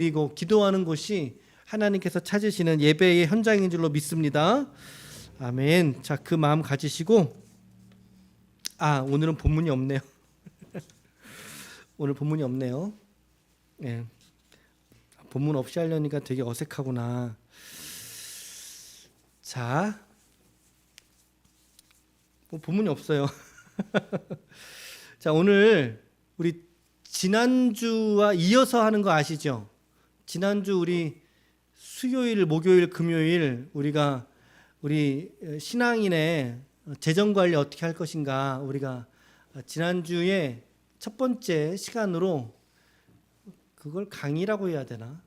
그리고 기도하는 곳이 하나님께서 찾으시는 예배의 현장인 줄로 믿습니다. 아멘. 자, 그 마음 가지시고, 오늘은 본문이 없네요. 오늘 본문이 없네요. 예. 본문 없이 하려니까 되게 어색하구나. 자, 본문이 없어요. 자, 오늘 우리 지난주와 이어서 하는 거 아시죠? 지난주 우리 수요일, 목요일, 금요일 우리 신앙인의 재정 관리 어떻게 할 것인가, 우리가 지난주에 첫 번째 시간으로 그걸 강의라고 해야 되나?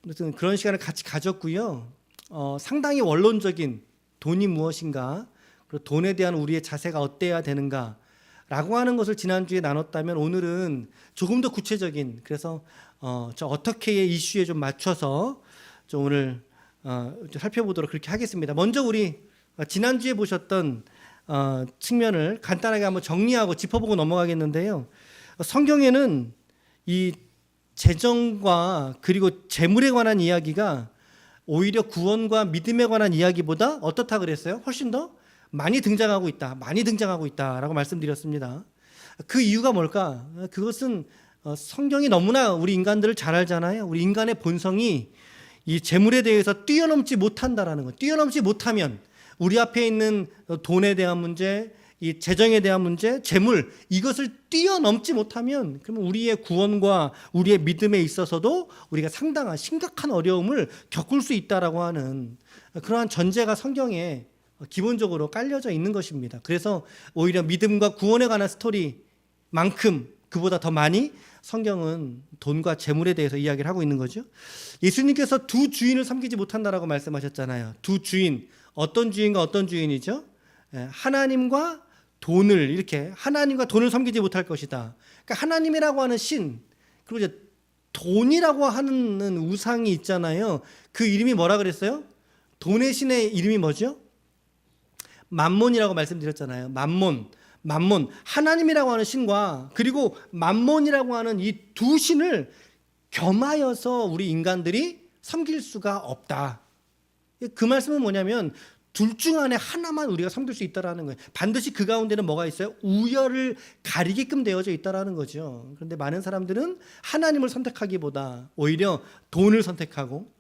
아무튼 그런 시간을 같이 가졌고요. 상당히 원론적인 돈이 무엇인가, 그리고 돈에 대한 우리의 자세가 어때야 되는가 라고 하는 것을 지난주에 나눴다면, 오늘은 조금 더 구체적인, 그래서 저 어떻게의 이슈에 좀 맞춰서 좀 오늘 좀 살펴보도록 그렇게 하겠습니다. 먼저 우리 지난주에 보셨던 측면을 간단하게 한번 정리하고 짚어보고 넘어가겠는데요. 성경에는 이 재정과 그리고 재물에 관한 이야기가 오히려 구원과 믿음에 관한 이야기보다 어떻다 그랬어요? 훨씬 더 많이 등장하고 있다라고 말씀드렸습니다. 그 이유가 뭘까? 그것은 성경이 너무나 우리 인간들을 잘 알잖아요. 우리 인간의 본성이 이 재물에 대해서 뛰어넘지 못한다라는 것. 뛰어넘지 못하면 우리 앞에 있는 돈에 대한 문제, 이 재정에 대한 문제, 재물, 이것을 뛰어넘지 못하면 그러면 우리의 구원과 우리의 믿음에 있어서도 우리가 상당한 심각한 어려움을 겪을 수 있다라고 하는 그러한 전제가 성경에 기본적으로 깔려져 있는 것입니다. 그래서 오히려 믿음과 구원에 관한 스토리만큼 그보다 더 많이 성경은 돈과 재물에 대해서 이야기를 하고 있는 거죠. 예수님께서 두 주인을 섬기지 못한다라고 말씀하셨잖아요. 두 주인, 어떤 주인과 어떤 주인이죠? 하나님과 돈을, 이렇게 하나님과 돈을 섬기지 못할 것이다. 그러니까 하나님이라고 하는 신, 그리고 이제 돈이라고 하는 우상이 있잖아요. 그 이름이 뭐라 그랬어요? 돈의 신의 이름이 뭐죠? 맘몬이라고 말씀드렸잖아요. 맘몬. 하나님이라고 하는 신과 그리고 맘몬이라고 하는 이 두 신을 겸하여서 우리 인간들이 섬길 수가 없다. 그 말씀은 뭐냐면 둘 중 안에 하나만 우리가 섬길 수 있다라는 거예요. 반드시 그 가운데는 뭐가 있어요? 우열을 가리게끔 되어져 있다라는 거죠. 그런데 많은 사람들은 하나님을 선택하기보다 오히려 돈을 선택하고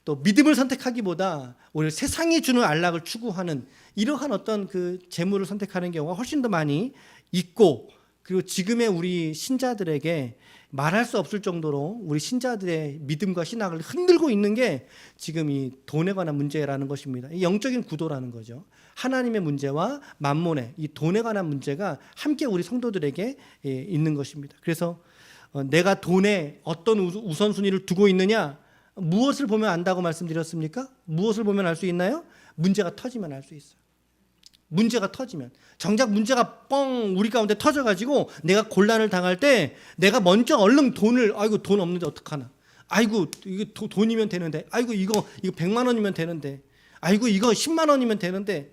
또 믿음을 선택하기보다 오히려 세상이 주는 안락을 추구하는 이러한 어떤 그 재물을 선택하는 경우가 훨씬 더 많이 있고, 그리고 지금의 우리 신자들에게 말할 수 없을 정도로 우리 신자들의 믿음과 신앙을 흔들고 있는 게 지금 이 돈에 관한 문제라는 것입니다. 이 영적인 구도라는 거죠. 하나님의 문제와 만몬의 이 돈에 관한 문제가 함께 우리 성도들에게 있는 것입니다. 그래서 내가 돈에 어떤 우선순위를 두고 있느냐, 무엇을 보면 안다고 말씀드렸습니까? 무엇을 보면 알 수 있나요? 문제가 터지면 알 수 있어요. 문제가 터지면, 정작 문제가 우리 가운데 터져가지고 내가 곤란을 당할 때 내가 먼저 얼른 돈을, 아이고 돈 없는데 어떡하나, 아이고 이거 돈이면 되는데, 아이고 이거 100만 원이면 되는데, 아이고 이거 10만 원이면 되는데,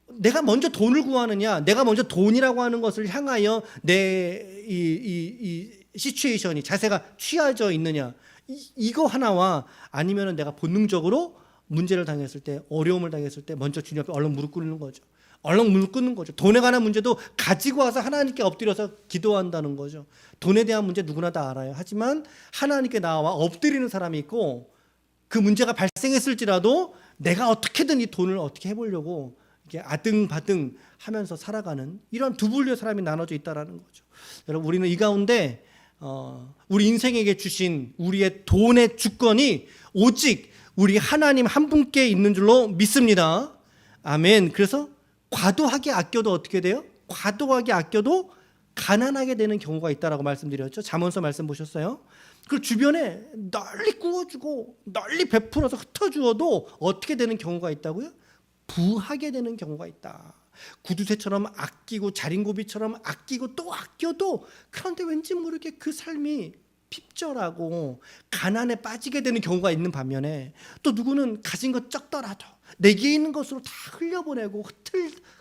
내가 먼저 돈을 구하느냐, 내가 먼저 돈이라고 하는 것을 향하여 내 이 시츄에이션이, 자세가 취해져 있느냐, 이거 하나와, 아니면은 내가 본능적으로 문제를 당했을 때, 어려움을 당했을 때 먼저 주님 앞에 얼른 무릎 꿇는 거죠. 돈에 관한 문제도 가지고 와서 하나님께 엎드려서 기도한다는 거죠. 돈에 대한 문제 누구나 다 알아요. 하지만 하나님께 나와 엎드리는 사람이 있고, 그 문제가 발생했을지라도 내가 어떻게든 이 돈을 어떻게 해보려고 이렇게 아등바등 하면서 살아가는 이런 두 분류의 사람이 나눠져 있다는 거죠. 여러분, 우리는 이 가운데 우리 인생에게 주신 우리의 돈의 주권이 오직 우리 하나님 한 분께 있는 줄로 믿습니다. 아멘. 그래서 과도하게 아껴도 어떻게 돼요? 과도하게 아껴도 가난하게 되는 경우가 있다라고 말씀드렸죠. 잠언서 말씀 보셨어요? 그 주변에 널리 꾸어주고 널리 베풀어서 흩어주어도 어떻게 되는 경우가 있다고요? 부하게 되는 경우가 있다. 구두쇠처럼 아끼고 자린고비처럼 아끼고 또 아껴도, 그런데 왠지 모르게 그 삶이 핍절하고 가난에 빠지게 되는 경우가 있는 반면에, 또 누구는 가진 것 적더라도 내게 있는 것으로 다 흘려보내고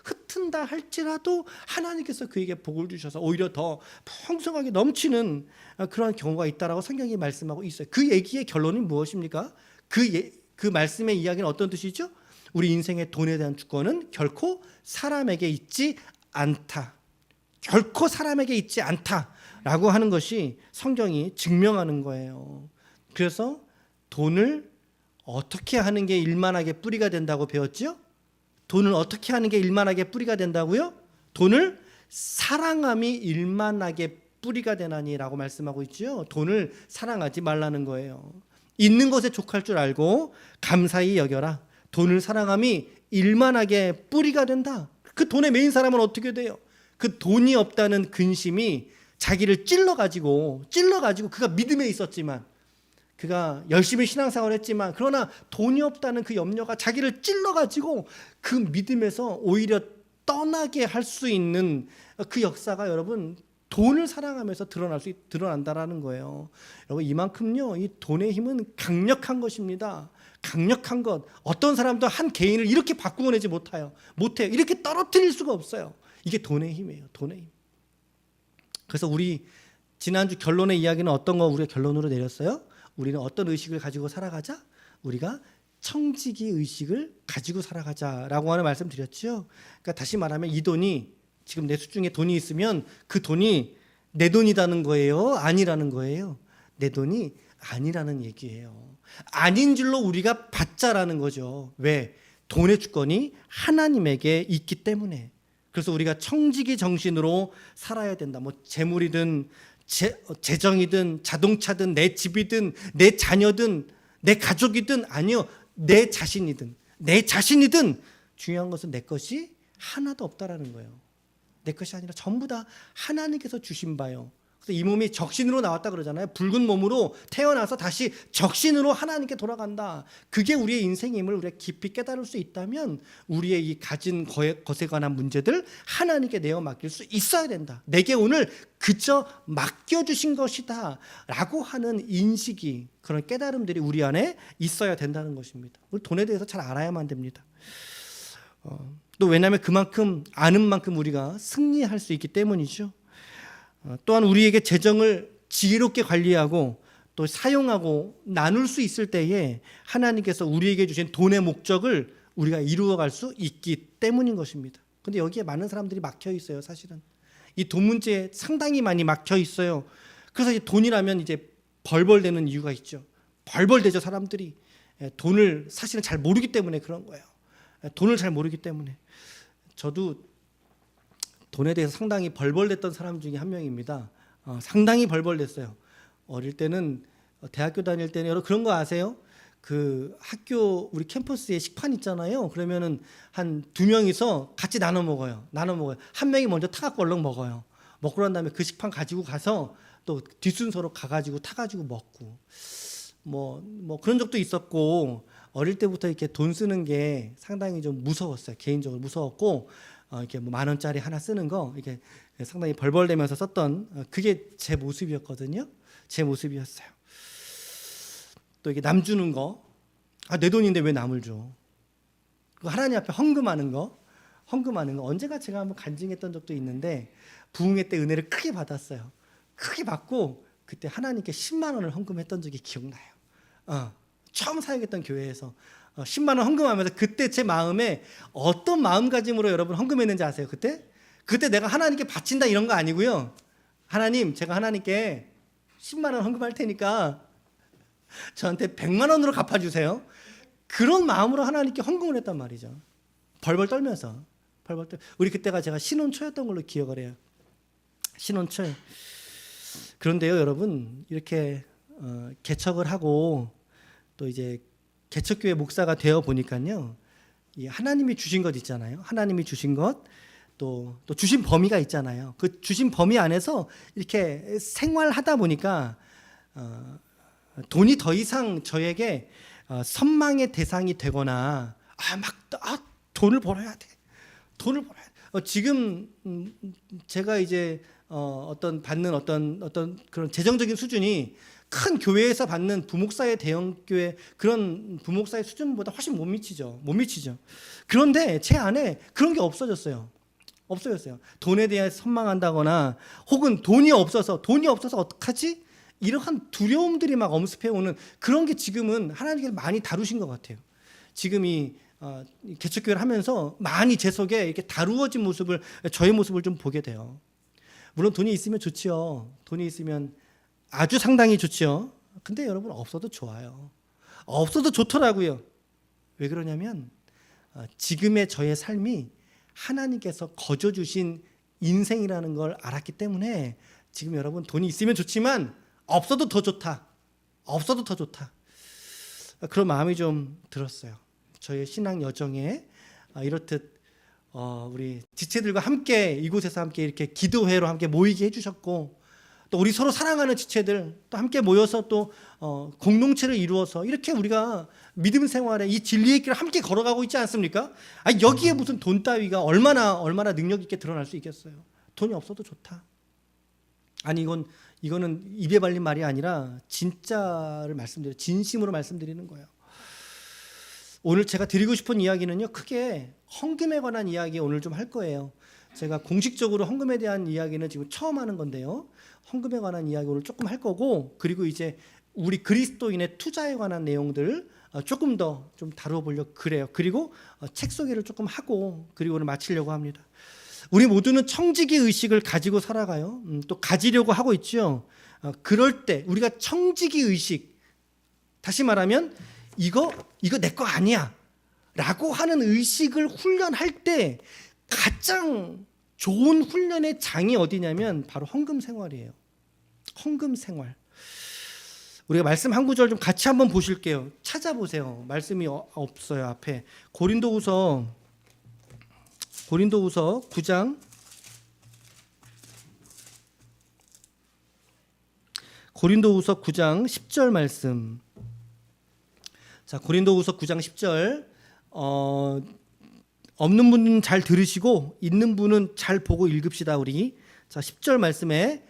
흩은다 할지라도 하나님께서 그에게 복을 주셔서 오히려 더 풍성하게 넘치는 그런 경우가 있다라고 성경이 말씀하고 있어요. 그 얘기의 결론이 무엇입니까? 그 말씀의 이야기는 어떤 뜻이죠? 우리 인생의 돈에 대한 주권은 결코 사람에게 있지 않다. 결코 사람에게 있지 않다라고 하는 것이 성경이 증명하는 거예요. 그래서 돈을 어떻게 하는 게 일만하게 뿌리가 된다고 배웠죠? 돈을 어떻게 하는 게 일만하게 뿌리가 된다고요? 돈을 사랑함이 일만하게 뿌리가 되나니라고 말씀하고 있죠. 돈을 사랑하지 말라는 거예요. 있는 것에 족할 줄 알고 감사히 여겨라. 돈을 사랑함이 일만하게 뿌리가 된다. 그 돈에 매인 사람은 어떻게 돼요? 그 돈이 없다는 근심이 자기를 찔러가지고 그가 믿음에 있었지만, 그가 열심히 신앙생활을 했지만, 그러나 돈이 없다는 그 염려가 자기를 찔러가지고 그 믿음에서 오히려 떠나게 할 수 있는 그 역사가 여러분 돈을 사랑하면서 드러난다라는 거예요. 여러분 이만큼요, 이 돈의 힘은 강력한 것입니다. 강력한 것. 어떤 사람도 한 개인을 이렇게 바꾸어내지 못해요. 이렇게 떨어뜨릴 수가 없어요. 이게 돈의 힘이에요. 돈의 힘. 그래서 우리 지난주 결론의 이야기는 어떤 거 우리가 결론으로 내렸어요? 우리는 어떤 의식을 가지고 살아가자? 우리가 청지기 의식을 가지고 살아가자라고 하는 말씀 드렸죠. 그러니까 다시 말하면 이 돈이, 지금 내 수중에 돈이 있으면 그 돈이 내 돈이라는 거예요? 아니라는 거예요? 내 돈이 아니라는 얘기예요. 아닌 줄로 우리가 받자라는 거죠. 왜? 돈의 주권이 하나님에게 있기 때문에. 그래서 우리가 청지기 정신으로 살아야 된다. 뭐 재물이든 재정이든 자동차든 내 집이든 내 자녀든 내 가족이든, 아니요, 내 자신이든 중요한 것은 내 것이 하나도 없다라는 거예요. 내 것이 아니라 전부 다 하나님께서 주신 바요. 그래서 이 몸이 적신으로 나왔다 그러잖아요. 붉은 몸으로 태어나서 다시 적신으로 하나님께 돌아간다. 그게 우리의 인생임을 우리가 깊이 깨달을 수 있다면 우리의 이 가진 것에 관한 문제들 하나님께 내어 맡길 수 있어야 된다. 내게 오늘 그저 맡겨주신 것이다 라고 하는 인식이, 그런 깨달음들이 우리 안에 있어야 된다는 것입니다. 우리 돈에 대해서 잘 알아야만 됩니다. 또 왜냐하면 그만큼 아는 만큼 우리가 승리할 수 있기 때문이죠. 또한 우리에게 재정을 지혜롭게 관리하고 또 사용하고 나눌 수 있을 때에 하나님께서 우리에게 주신 돈의 목적을 우리가 이루어갈 수 있기 때문인 것입니다. 그런데 여기에 많은 사람들이 막혀 있어요. 사실은 이 돈 문제에 상당히 많이 막혀 있어요. 그래서 이 돈이라면 이제 벌벌대는 이유가 있죠. 벌벌대죠. 사람들이 돈을 사실은 잘 모르기 때문에 그런 거예요. 돈을 잘 모르기 때문에. 저도 돈에 대해서 상당히 벌벌댔던 사람 중에 한 명입니다. 상당히 벌벌댔어요. 어릴 때는, 대학교 다닐 때는, 여러분 그런 거 아세요? 그 학교 우리 캠퍼스에 식판 있잖아요. 그러면은 한 두 명이서 같이 나눠 먹어요. 한 명이 먼저 타갖고 얼른 먹어요. 먹고 난 다음에 그 식판 가지고 가서 또 뒷순서로 가가지고 타가지고 먹고, 뭐 그런 적도 있었고, 어릴 때부터 이렇게 돈 쓰는 게 상당히 좀 무서웠어요. 개인적으로 무서웠고, 이렇게 뭐 10,000원짜리 하나 쓰는 거 이게 상당히 벌벌대면서 썼던, 그게 제 모습이었거든요. 제 모습이었어요. 또 이게 남 주는 거, 내 돈인데 왜 남을 줘? 하나님 앞에 헌금하는 거. 언제가 제가 한번 간증했던 적도 있는데, 부흥회 때 은혜를 크게 받았어요. 크게 받고 그때 하나님께 10만 원을 헌금했던 적이 기억나요. 처음 사역했던 교회에서 10만 원 헌금하면서 그때 제 마음에 어떤 마음가짐으로 여러분 헌금했는지 아세요? 그때 내가 하나님께 바친다 이런 거 아니고요. 하나님, 제가 하나님께 10만 원 헌금할 테니까 저한테 100만 원으로 갚아주세요. 그런 마음으로 하나님께 헌금을 했단 말이죠. 벌벌 떨면서. 우리 그때가 제가 신혼초였던 걸로 기억을 해요. 신혼초. 그런데요, 여러분, 이렇게 개척을 하고 또 이제 개척교회 목사가 되어 보니까요, 이 하나님이 주신 것 있잖아요. 하나님이 주신 것, 또 주신 범위가 있잖아요. 그 주신 범위 안에서 이렇게 생활하다 보니까 돈이 더 이상 저에게 선망의 대상이 되거나 돈을 벌어야 돼. 지금 제가 이제 받는 어떤 그런 재정적인 수준이 큰 교회에서 받는 부목사의 대형교회 그런 부목사의 수준보다 훨씬 못 미치죠. 그런데 제 안에 그런 게 없어졌어요. 돈에 대해 선망한다거나 혹은 돈이 없어서 어떡하지? 이러한 두려움들이 막 엄습해오는 그런 게 지금은 하나님께서 많이 다루신 것 같아요. 지금 이 개척교회를 하면서 많이 제 속에 이렇게 다루어진 모습을, 저의 모습을 좀 보게 돼요. 물론 돈이 있으면 좋지요. 돈이 있으면 아주 상당히 좋지요. 근데 여러분, 없어도 좋아요. 없어도 좋더라고요. 왜 그러냐면 지금의 저의 삶이 하나님께서 거저 주신 인생이라는 걸 알았기 때문에 지금 여러분, 돈이 있으면 좋지만 없어도 더 좋다. 그런 마음이 좀 들었어요. 저의 신앙 여정에 이렇듯 우리 지체들과 함께 이곳에서 함께 이렇게 기도회로 함께 모이게 해주셨고, 또 우리 서로 사랑하는 지체들 또 함께 모여서 또 공동체를 이루어서 이렇게 우리가 믿음 생활에 이 진리의 길을 함께 걸어가고 있지 않습니까? 여기에 무슨 돈 따위가 얼마나 능력 있게 드러날 수 있겠어요. 돈이 없어도 좋다. 아니, 이거는 입에 발린 말이 아니라 진심으로 말씀드리는 거예요. 오늘 제가 드리고 싶은 이야기는요, 크게 헌금에 관한 이야기 오늘 좀 할 거예요. 제가 공식적으로 헌금에 대한 이야기는 지금 처음 하는 건데요, 헌금에 관한 이야기 오늘 조금 할 거고, 그리고 이제 우리 그리스도인의 투자에 관한 내용들 조금 더 좀 다뤄보려고 그래요. 그리고 책 소개를 조금 하고, 그리고 오늘 마치려고 합니다. 우리 모두는 청지기 의식을 가지고 살아가요. 또 가지려고 하고 있죠. 그럴 때 우리가 청지기 의식, 다시 말하면 이거 내 거 아니야 라고 하는 의식을 훈련할 때 가장 좋은 훈련의 장이 어디냐면 바로 헌금 생활이에요. 헌금 생활. 우리가 말씀 한 구절 좀 같이 한번 보실게요. 찾아보세요. 말씀이 없어요, 앞에. 고린도후서 9장 10절 말씀. 자, 고린도후서 9장 10절. 없는 분은 잘 들으시고 있는 분은 잘 보고 읽읍시다, 우리. 자, 10절 말씀에,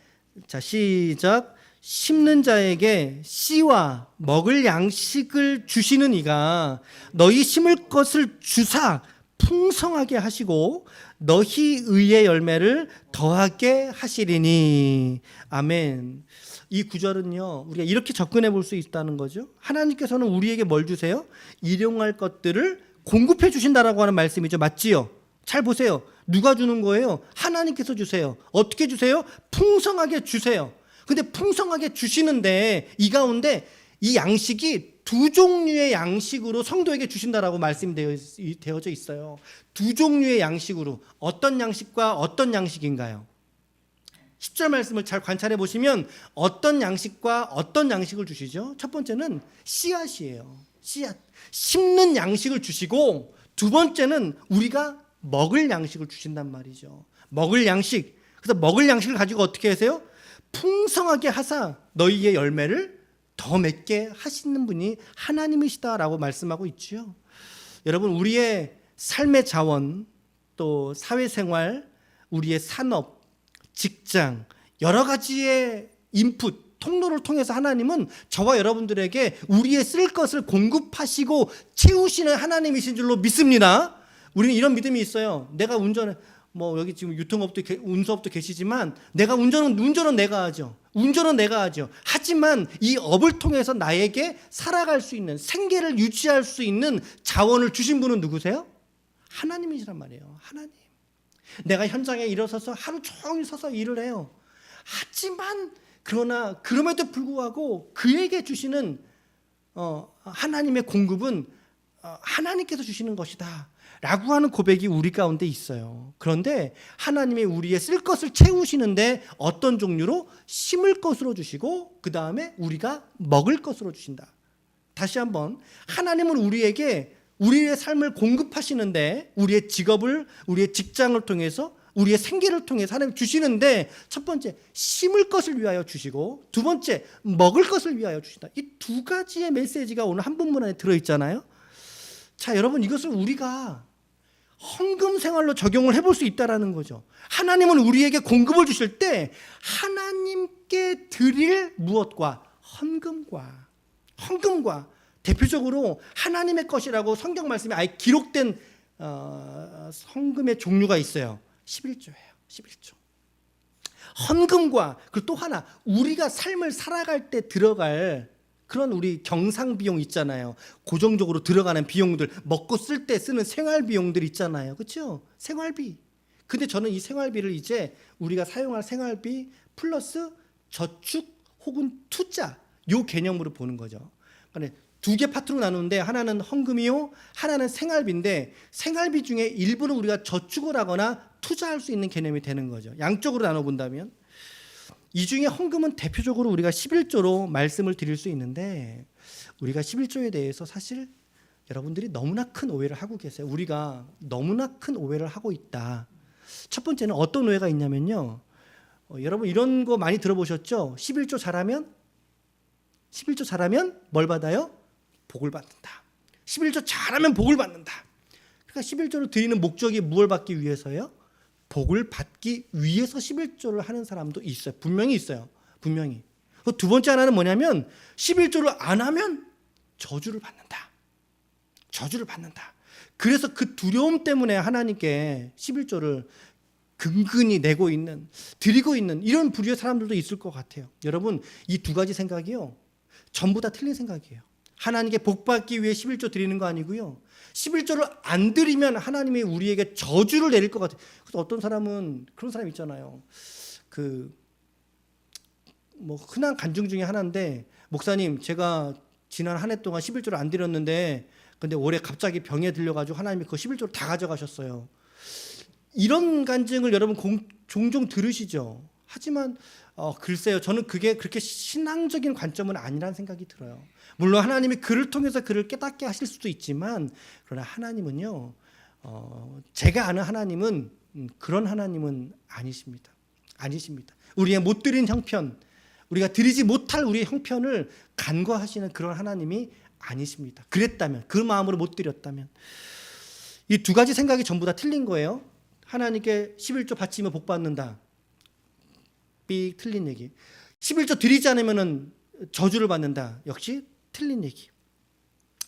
자, 시작. 심는 자에게 씨와 먹을 양식을 주시는 이가 너희 심을 것을 주사 풍성하게 하시고 너희 의의 열매를 더하게 하시리니. 아멘. 이 구절은요, 우리가 이렇게 접근해 볼 수 있다는 거죠. 하나님께서는 우리에게 뭘 주세요? 일용할 것들을 공급해 주신다라고 하는 말씀이죠. 맞지요? 잘 보세요. 누가 주는 거예요? 하나님께서 주세요. 어떻게 주세요? 풍성하게 주세요. 근데 풍성하게 주시는데 이 가운데 이 양식이 두 종류의 양식으로 성도에게 주신다라고 말씀이 되어져 있어요. 두 종류의 양식으로. 어떤 양식과 어떤 양식인가요? 10절 말씀을 잘 관찰해 보시면 어떤 양식과 어떤 양식을 주시죠? 첫 번째는 씨앗이에요. 씨앗. 심는 양식을 주시고, 두 번째는 우리가 먹을 양식을 주신단 말이죠. 먹을 양식. 그래서 먹을 양식을 가지고 어떻게 하세요? 풍성하게 하사 너희의 열매를 더 맺게 하시는 분이 하나님이시다라고 말씀하고 있죠. 여러분, 우리의 삶의 자원, 또 사회생활, 우리의 산업, 직장, 여러 가지의 인풋, 통로를 통해서 하나님은 저와 여러분들에게 우리의 쓸 것을 공급하시고 채우시는 하나님이신 줄로 믿습니다. 우리는 이런 믿음이 있어요. 내가 운전해, 여기 지금 유통업도 운수업도 계시지만 내가 운전은 내가 하죠. 하지만 이 업을 통해서 나에게 살아갈 수 있는, 생계를 유지할 수 있는 자원을 주신 분은 누구세요? 하나님이시란 말이에요. 하나님. 내가 현장에 일어서서 하루 종일 서서 일을 해요. 하지만 그럼에도 불구하고 그에게 주시는 하나님의 공급은 하나님께서 주시는 것이다 라고 하는 고백이 우리 가운데 있어요. 그런데 하나님이 우리의 쓸 것을 채우시는데 어떤 종류로? 심을 것으로 주시고 그 다음에 우리가 먹을 것으로 주신다. 다시 한번, 하나님은 우리에게 우리의 삶을 공급하시는데, 우리의 직업을, 우리의 직장을 통해서, 우리의 생계를 통해서 하나님 주시는데, 첫 번째 심을 것을 위하여 주시고, 두 번째 먹을 것을 위하여 주신다. 이 두 가지의 메시지가 오늘 한 본문 안에 들어있잖아요. 자, 여러분, 이것을 우리가 헌금 생활로 적용을 해볼 수 있다는 거죠. 하나님은 우리에게 공급을 주실 때 하나님께 드릴 무엇과 헌금과 대표적으로 하나님의 것이라고 성경 말씀에 아예 기록된 헌금의 종류가 있어요. 11조예요. 11조. 헌금과 그리고 또 하나 우리가 삶을 살아갈 때 들어갈 그런 우리 경상 비용 있잖아요. 고정적으로 들어가는 비용들, 먹고 쓸 때 쓰는 생활 비용들 있잖아요. 그렇죠? 생활비. 근데 저는 이 생활비를 이제 우리가 사용할 생활비 플러스 저축 혹은 투자 요 개념으로 보는 거죠. 그러니까 두 개 파트로 나누는데 하나는 헌금이요, 하나는 생활비인데 생활비 중에 일부는 우리가 저축을 하거나 투자할 수 있는 개념이 되는 거죠. 양쪽으로 나눠본다면 이 중에 헌금은 대표적으로 우리가 11조로 말씀을 드릴 수 있는데 우리가 11조에 대해서 사실 여러분들이 너무나 큰 오해를 하고 계세요. 우리가 너무나 큰 오해를 하고 있다. 첫 번째는 어떤 오해가 있냐면요. 여러분 이런 거 많이 들어보셨죠? 11조 잘하면 뭘 받아요? 복을 받는다. 11조 잘하면 복을 받는다. 그러니까 11조를 드리는 목적이 무엇을 받기 위해서요? 복을 받기 위해서 11조를 하는 사람도 있어요. 분명히 있어요. 분명히. 두 번째 하나는 뭐냐면 11조를 안 하면 저주를 받는다. 저주를 받는다. 그래서 그 두려움 때문에 하나님께 11조를 근근히 내고 있는, 드리고 있는 이런 부류의 사람들도 있을 것 같아요. 여러분 이 두 가지 생각이요. 전부 다 틀린 생각이에요. 하나님께 복 받기 위해 11조 드리는 거 아니고요. 11조를 안 드리면 하나님이 우리에게 저주를 내릴 것 같아요. 그래서 어떤 사람은 그런 사람 있잖아요. 뭐 흔한 간증 중에 하나인데 목사님 제가 지난 한 해 동안 11조를 안 드렸는데 근데 올해 갑자기 병에 들려가지고 하나님이 그 11조를 다 가져가셨어요. 이런 간증을 여러분 종종 들으시죠. 하지만 글쎄요, 저는 그게 그렇게 신앙적인 관점은 아니라는 생각이 들어요. 물론 하나님이 그를 통해서 그를 깨닫게 하실 수도 있지만 그러나 하나님은요, 제가 아는 하나님은 그런 하나님은 아니십니다. 우리의 못 드린 형편, 우리가 드리지 못할 우리의 형편을 간과하시는 그런 하나님이 아니십니다. 그랬다면, 그 마음으로 못 드렸다면. 이 두 가지 생각이 전부 다 틀린 거예요. 하나님께 11조 바치면 복 받는다. 삑 틀린 얘기. 11조 드리지 않으면 저주를 받는다. 역시 틀린 얘기.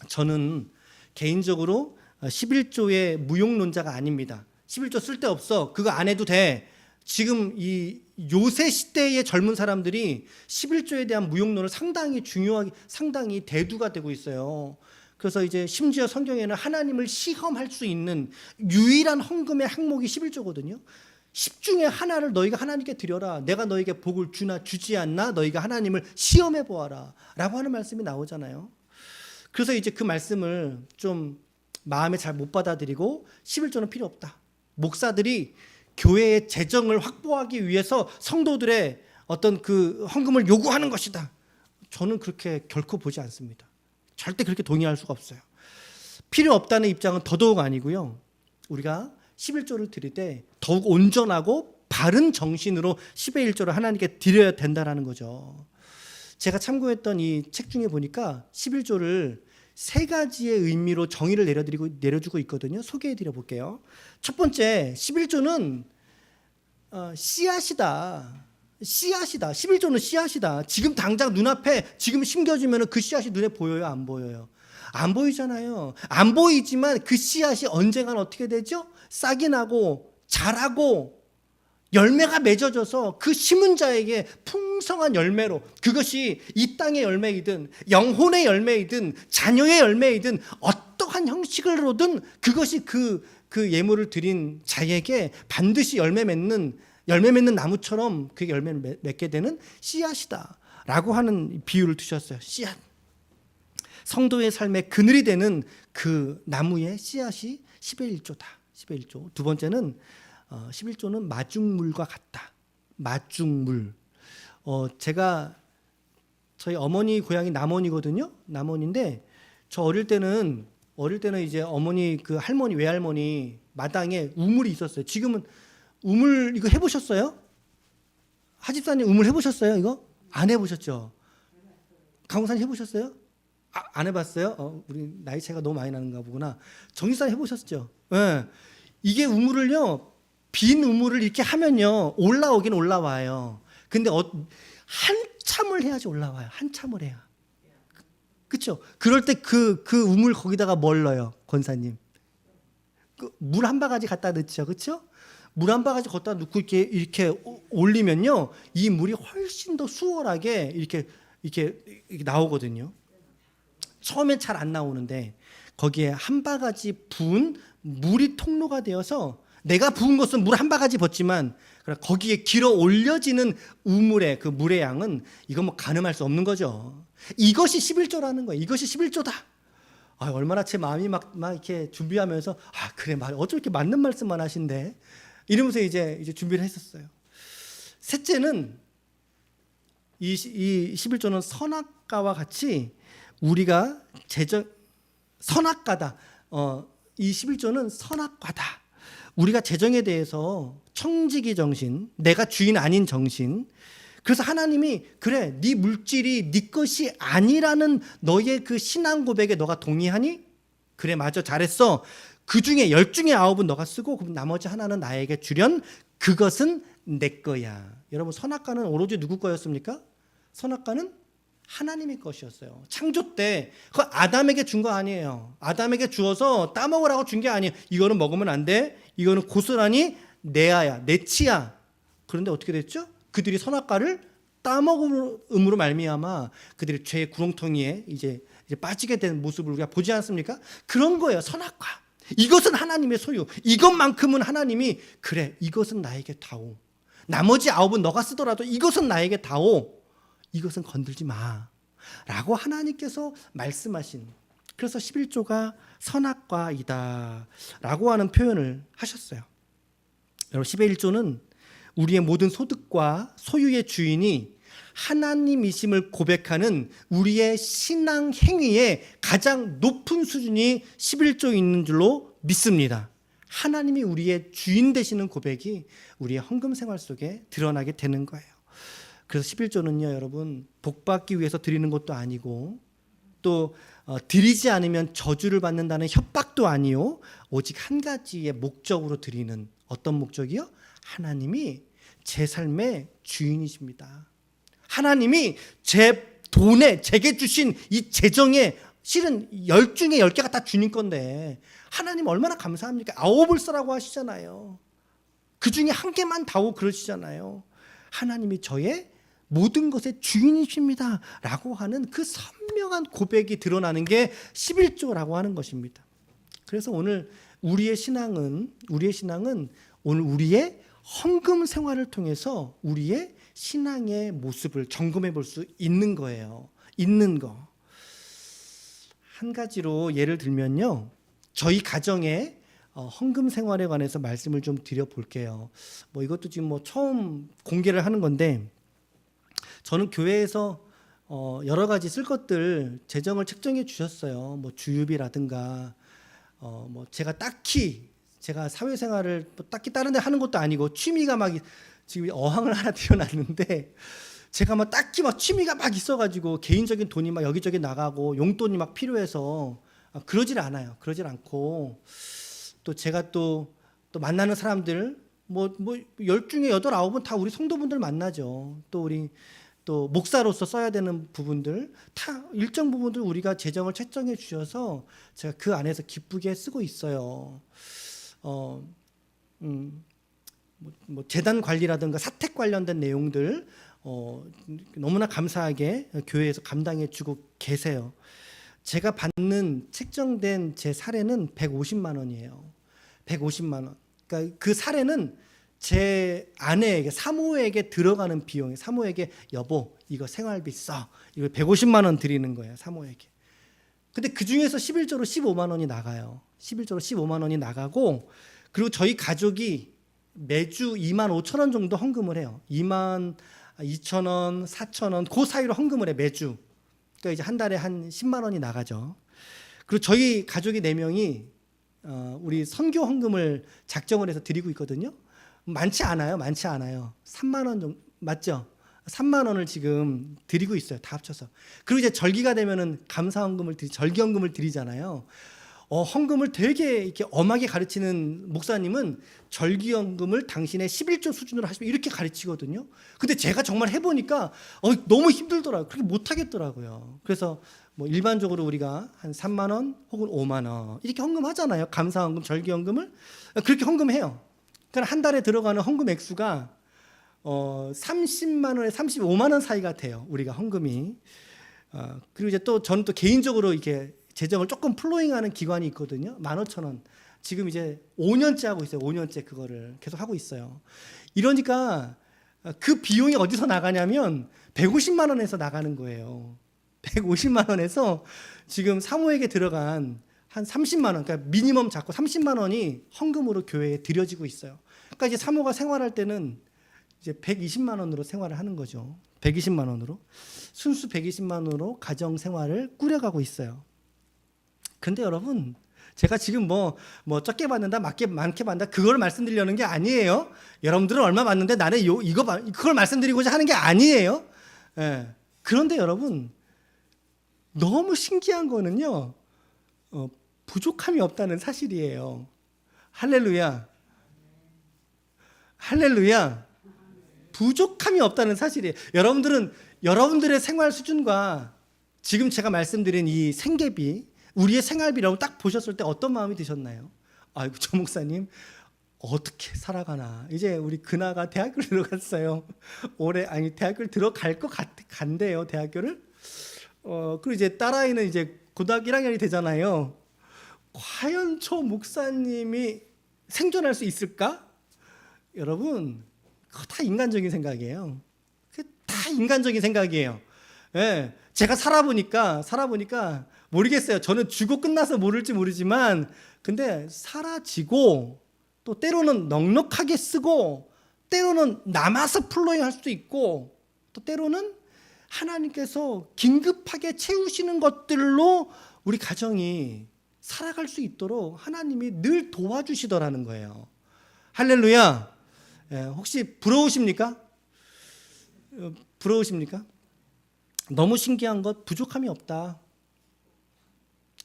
저는 개인적으로 11조의 무용론자가 아닙니다. 11조 쓸데없어. 그거 안 해도 돼. 지금 이 요새 시대의 젊은 사람들이 11조에 대한 무용론을 상당히 중요하게, 상당히 대두가 되고 있어요. 그래서 이제 심지어 성경에는 하나님을 시험할 수 있는 유일한 헌금의 항목이 11조거든요. 10 중에 하나를 너희가 하나님께 드려라. 내가 너에게 복을 주나 주지 않나 너희가 하나님을 시험해 보아라 라고 하는 말씀이 나오잖아요. 그래서 이제 그 말씀을 좀 마음에 잘 못 받아들이고 11조는 필요 없다. 목사들이 교회의 재정을 확보하기 위해서 성도들의 어떤 그 헌금을 요구하는 것이다. 저는 그렇게 결코 보지 않습니다. 절대 그렇게 동의할 수가 없어요. 필요 없다는 입장은 더더욱 아니고요. 우리가 11조를 드릴 때 더욱 온전하고 바른 정신으로 10의 1조를 하나님께 드려야 된다는 거죠. 제가 참고했던 이 책 중에 보니까 11조를 세 가지의 의미로 정의를 내려주고 있거든요. 소개해드려 볼게요. 첫 번째, 11조는 씨앗이다. 11조는 씨앗이다. 지금 당장 눈앞에 지금 심겨지면 그 씨앗이 눈에 보여요? 안 보여요? 안 보이잖아요. 안 보이지만 그 씨앗이 언젠가는 어떻게 되죠? 싹이 나고 자라고 열매가 맺어져서 그 심은 자에게 풍성한 열매로, 그것이 이 땅의 열매이든 영혼의 열매이든 자녀의 열매이든 어떠한 형식으로든 그것이 그 예물을 드린 자에게 반드시 열매 맺는 나무처럼 그게 열매를 맺게 되는 씨앗이다 라고 하는 비유를 두셨어요. 씨앗. 성도의 삶의 그늘이 되는 그 나무의 씨앗이 10의 1조다. 10의 1조. 두 번째는 11조는 마중물과 같다. 마중물. 제가 저희 어머니 고향이 남원이거든요. 남원인데 저 어릴 때는 이제 어머니 그 할머니 외할머니 마당에 우물이 있었어요. 지금은 우물 이거 해보셨어요? 하집사님 우물 해보셨어요? 이거 안 해보셨죠? 강호사님 해보셨어요? 안 해봤어요? 우리 나이 차이가 너무 많이 나는가 보구나. 정유사님 해보셨죠? 네. 이게 우물을요, 빈 우물을 이렇게 하면요 올라오긴 올라와요. 근데 한참을 해야지 올라와요. 한참을 해야. 그렇죠? 그럴 때 그 우물 거기다가 뭘 넣어요, 권사님? 물 한 바가지 갖다 넣죠, 그렇죠? 물 한 바가지 갖다 넣고 이렇게 올리면요, 이 물이 훨씬 더 수월하게 이렇게 나오거든요. 처음엔 잘 안 나오는데 거기에 한 바가지 부은 물이 통로가 되어서 내가 부은 것은 물 한 바가지 붓지만 거기에 길어 올려지는 우물의 그 물의 양은 이건 뭐 가늠할 수 없는 거죠. 이것이 11조라는 거예요. 이것이 11조다. 얼마나 제 마음이 막 이렇게 준비하면서 그래, 어쩜 이렇게 맞는 말씀만 하신대 이러면서 이제 준비를 했었어요. 셋째는 이 11조는 선악과와 같이 우리가 선악과다. 이 11조는 선악과다. 우리가 재정에 대해서 청지기 정신, 내가 주인 아닌 정신. 그래서 하나님이 그래, 네 물질이 네 것이 아니라는 너의 그 신앙 고백에 너가 동의하니? 그래, 맞아, 잘했어. 그 중에 10중에 9은 너가 쓰고 그럼 나머지 하나는 나에게 주련. 그것은 내 거야. 여러분, 선악과는 오로지 누구 거였습니까? 선악과는 하나님의 것이었어요. 창조 때 그거 아담에게 준 거 아니에요. 아담에게 주어서 따먹으라고 준 게 아니에요. 이거는 먹으면 안 돼. 이거는 고스란히 내아야, 내 치야. 그런데 어떻게 됐죠? 그들이 선악과를 따먹음으로 말미암아 그들이 죄의 구렁텅이에 이제 빠지게 된 모습을 우리가 보지 않습니까? 그런 거예요. 선악과. 이것은 하나님의 소유. 이것만큼은 하나님이 그래, 이것은 나에게 다오. 나머지 9은 너가 쓰더라도 이것은 나에게 다오. 이것은 건들지 마 라고 하나님께서 말씀하신, 그래서 11조가 선악과이다 라고 하는 표현을 하셨어요. 여러분, 11조는 우리의 모든 소득과 소유의 주인이 하나님이심을 고백하는 우리의 신앙 행위의 가장 높은 수준이 11조에 있는 줄로 믿습니다. 하나님이 우리의 주인 되시는 고백이 우리의 헌금 생활 속에 드러나게 되는 거예요. 그래서 11조는요, 여러분, 복받기 위해서 드리는 것도 아니고 또 드리지 않으면 저주를 받는다는 협박도 아니요, 오직 한 가지의 목적으로 드리는, 어떤 목적이요? 하나님이 제 삶의 주인이십니다. 하나님이 제 돈에 제게 주신 이 재정에 실은 10중에 10개가 다 주님 건데 하나님 얼마나 감사합니까? 9을 쓰라고 하시잖아요. 그 중에 한 개만 다오 그러시잖아요. 하나님이 저의 모든 것의 주인이십니다 라고 하는 그 선명한 고백이 드러나는 게 11조라고 하는 것입니다. 그래서 오늘 우리의 신앙은 오늘 우리의 헌금 생활을 통해서 우리의 신앙의 모습을 점검해 볼 수 있는 거예요. 있는 거. 한 가지로 예를 들면요, 저희 가정의 헌금 생활에 관해서 말씀을 좀 드려볼게요. 이것도 지금 처음 공개를 하는 건데, 저는 교회에서 여러 가지 쓸 것들 재정을 책정해 주셨어요. 주유비라든가 제가 사회생활을 딱히 다른 데 하는 것도 아니고 취미가 막 지금 어항을 하나 들여놨는데 제가 딱히 취미가 있어가지고 개인적인 돈이 여기저기 나가고 용돈이 필요해서 그러질 않아요. 그러질 않고 또 제가 또 만나는 사람들 10중에 8, 9은 다 우리 성도분들 만나죠. 또 우리 또 목사로서 써야 되는 부분들 다 일정 부분들 우리가 재정을 책정해 주셔서 제가 그 안에서 기쁘게 쓰고 있어요. 재단 관리라든가 사택 관련된 내용들 너무나 감사하게 교회에서 감당해 주고 계세요. 제가 받는 책정된 제 사례는 150만 원이에요. 150만 원. 그러니까 그 사례는 제 아내에게, 사모에게 들어가는 비용이, 사모에게 여보 이거 생활비 써, 이거 150만 원 드리는 거예요, 사모에게. 근데 그 중에서 11조로 15만 원이 나가요. 11조로 15만 원이 나가고, 그리고 저희 가족이 매주 2만 5천 원 정도 헌금을 해요. 2만 2천 원, 4천 원, 그 사이로 헌금을 해, 매주. 그러니까 이제 한 달에 한 10만 원이 나가죠. 그리고 저희 가족이 4명이 우리 선교 헌금을 작정을 해서 드리고 있거든요. 많지 않아요. 3만 원 정도, 맞죠? 3만 원을 지금 드리고 있어요. 다 합쳐서. 그리고 이제 절기가 되면은 절기헌금을 드리잖아요. 헌금을 되게 이렇게 엄하게 가르치는 목사님은 절기헌금을 당신의 11조 수준으로 하시면 이렇게 가르치거든요. 근데 제가 정말 해보니까 너무 힘들더라고요. 그렇게 못하겠더라고요. 그래서 뭐 일반적으로 우리가 한 3만 원 혹은 5만 원 이렇게 헌금하잖아요. 감사헌금, 절기헌금을 그렇게 헌금해요. 그러니까 한 달에 들어가는 헌금 액수가 30만 원에 35만 원 사이가 돼요. 우리가 헌금이. 그리고 이제 또 저는 또 개인적으로 이렇게 재정을 조금 플로잉하는 기관이 있거든요. 15,000원. 지금 이제 5년째 하고 있어요. 5년째 그거를 계속 하고 있어요. 이러니까 그 비용이 어디서 나가냐면 150만 원에서 나가는 거예요. 150만 원에서 지금 사모에게 들어간 한 30만 원, 그러니까 미니멈 잡고 30만 원이 헌금으로 교회에 드려지고 있어요. 그러니까 이제 사모가 생활할 때는 이제 120만 원으로 생활을 하는 거죠. 120만 원으로. 순수 120만 원으로 가정 생활을 꾸려가고 있어요. 근데 여러분, 제가 지금 뭐 적게 받는다, 많게 받는다, 그걸 말씀드리려는 게 아니에요. 여러분들은 얼마 받는데 나는 그걸 말씀드리고자 하는 게 아니에요. 예. 그런데 여러분, 너무 신기한 거는요, 부족함이 없다는 사실이에요. 할렐루야. 할렐루야. 부족함이 없다는 사실이에요. 여러분들은 여러분들의 생활 수준과 지금 제가 말씀드린 이 생계비, 우리의 생활비라고 딱 보셨을 때 어떤 마음이 드셨나요? 아이고, 저 목사님 어떻게 살아가나. 이제 우리 그나가 대학교를 들어갔어요. 대학교를 들어갈 것 같대요, 대학교를. 그리고 이제 딸아이는 이제 고등학교 1학년이 되잖아요. 과연 저 목사님이 생존할 수 있을까? 여러분, 그거 다 인간적인 생각이에요. 다 인간적인 생각이에요. 예, 제가 살아보니까 모르겠어요. 저는 죽고 끝나서 모를지 모르지만, 근데 사라지고 또 때로는 넉넉하게 쓰고 때로는 남아서 플로잉 할 수도 있고 또 때로는 하나님께서 긴급하게 채우시는 것들로 우리 가정이 살아갈 수 있도록 하나님이 늘 도와주시더라는 거예요. 할렐루야. 혹시 부러우십니까? 부러우십니까? 너무 신기한 것, 부족함이 없다.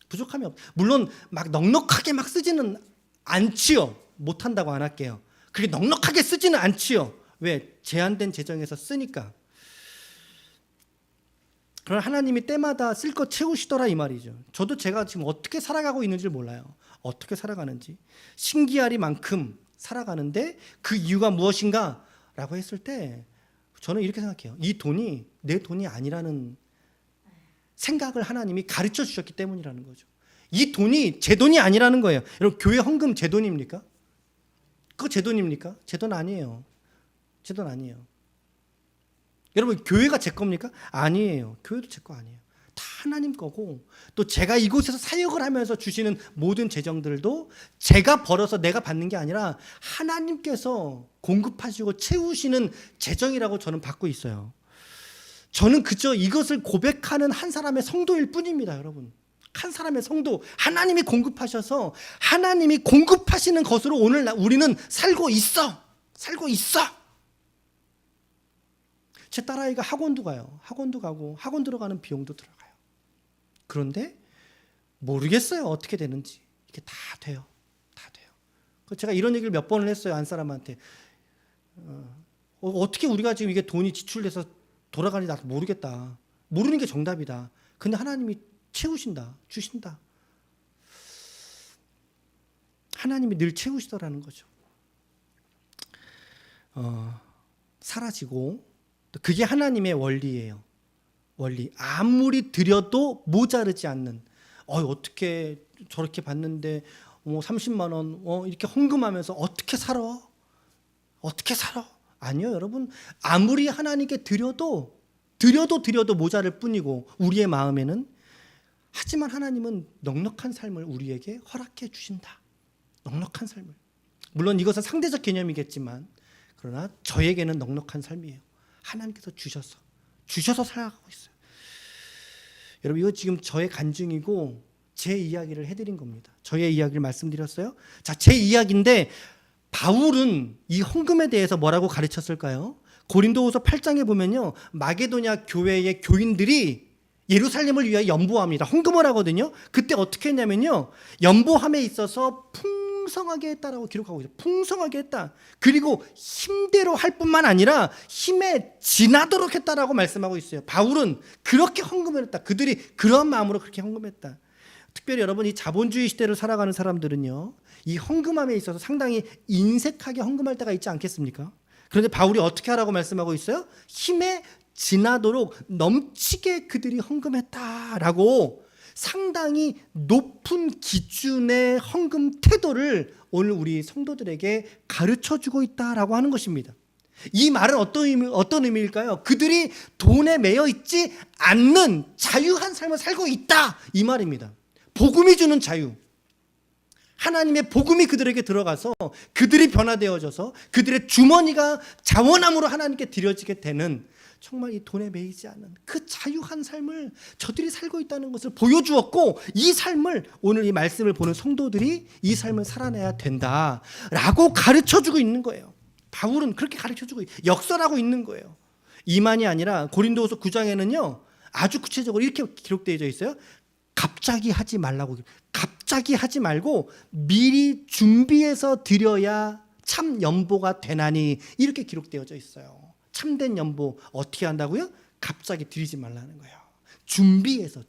부족함이 없다. 물론 막 넉넉하게 막 쓰지는 않지요. 못한다고 안 할게요. 그렇게 넉넉하게 쓰지는 않지요. 왜? 제한된 재정에서 쓰니까. 그러나 하나님이 때마다 쓸 것 채우시더라 이 말이죠. 저도 제가 지금 어떻게 살아가고 있는지 몰라요. 어떻게 살아가는지. 신기하리만큼 살아가는데 그 이유가 무엇인가? 라고 했을 때 저는 이렇게 생각해요. 이 돈이 내 돈이 아니라는 생각을 하나님이 가르쳐 주셨기 때문이라는 거죠. 이 돈이 제 돈이 아니라는 거예요. 여러분, 교회 헌금 제 돈입니까? 그거 제 돈입니까? 제 돈 아니에요. 제 돈 아니에요. 여러분, 교회가 제 겁니까? 아니에요. 교회도 제 거 아니에요. 다 하나님 거고, 또 제가 이곳에서 사역을 하면서 주시는 모든 재정들도 제가 벌어서 내가 받는 게 아니라 하나님께서 공급하시고 채우시는 재정이라고 저는 받고 있어요. 저는 그저 이것을 고백하는 한 사람의 성도일 뿐입니다, 여러분. 한 사람의 성도, 하나님이 공급하셔서 하나님이 공급하시는 것으로 오늘 우리는 살고 있어. 살고 있어. 제 딸아이가 학원도 가요. 학원도 가고 학원 들어가는 비용도 들어가요. 그런데 모르겠어요. 어떻게 되는지. 이게 다 돼요. 다 돼요. 제가 이런 얘기를 몇 번을 했어요. 안 사람한테. 어떻게 우리가 지금 이게 돈이 지출돼서 돌아가는지 나도 모르겠다. 모르는 게 정답이다. 근데 하나님이 채우신다. 주신다. 하나님이 늘 채우시더라는 거죠. 사라지고 그게 하나님의 원리예요. 원리. 아무리 드려도 모자르지 않는. 어떻게 저렇게 받는데 30만 원 이렇게 헌금하면서 어떻게 살아? 어떻게 살아? 아니요, 여러분. 아무리 하나님께 드려도 모자랄 뿐이고 우리의 마음에는, 하지만 하나님은 넉넉한 삶을 우리에게 허락해 주신다. 넉넉한 삶을. 물론 이것은 상대적 개념이겠지만 그러나 저에게는 넉넉한 삶이에요. 하나님께서 주셔서 살아가고 있어요. 여러분, 이거 지금 저의 간증이고 제 이야기를 해드린 겁니다. 저의 이야기를 말씀드렸어요. 자, 제 이야기인데 바울은 이 헌금에 대해서 뭐라고 가르쳤을까요? 고린도후서 8장에 보면요, 마게도냐 교회의 교인들이 예루살렘을 위하여 연보합니다. 헌금을 하거든요. 그때 어떻게 했냐면요, 연보함에 있어서 풍성하게 했다라고 기록하고 있어요. 풍성하게 했다. 그리고 힘대로 할 뿐만 아니라 힘에 지나도록 했다라고 말씀하고 있어요. 바울은 그렇게 헌금을 했다. 그들이 그런 마음으로 그렇게 헌금했다. 특별히 여러분, 이 자본주의 시대를 살아가는 사람들은요, 이 헌금함에 있어서 상당히 인색하게 헌금할 때가 있지 않겠습니까? 그런데 바울이 어떻게 하라고 말씀하고 있어요? 힘에 지나도록 넘치게 그들이 헌금했다라고 상당히 높은 기준의 헌금 태도를 오늘 우리 성도들에게 가르쳐주고 있다라고 하는 것입니다. 이 말은 어떤 의미일까요? 그들이 돈에 매여 있지 않는 자유한 삶을 살고 있다, 이 말입니다. 복음이 주는 자유, 하나님의 복음이 그들에게 들어가서 그들이 변화되어져서 그들의 주머니가 자원함으로 하나님께 드려지게 되는, 정말 이 돈에 매이지 않는 그 자유한 삶을 저들이 살고 있다는 것을 보여주었고, 이 삶을 오늘 이 말씀을 보는 성도들이 이 삶을 살아내야 된다라고 가르쳐주고 있는 거예요. 바울은 그렇게 가르쳐주고 역설하고 있는 거예요. 이만이 아니라 고린도후서 9장에는요 아주 구체적으로 이렇게 기록되어 있어요. 갑자기 하지 말라고. 갑자기 하지 말고 미리 준비해서 드려야 참 연보가 되나니, 이렇게 기록되어져 있어요. 참된 연보 어떻게 한다고요? 갑자기 드리지 말라는 거예요. 준비해서.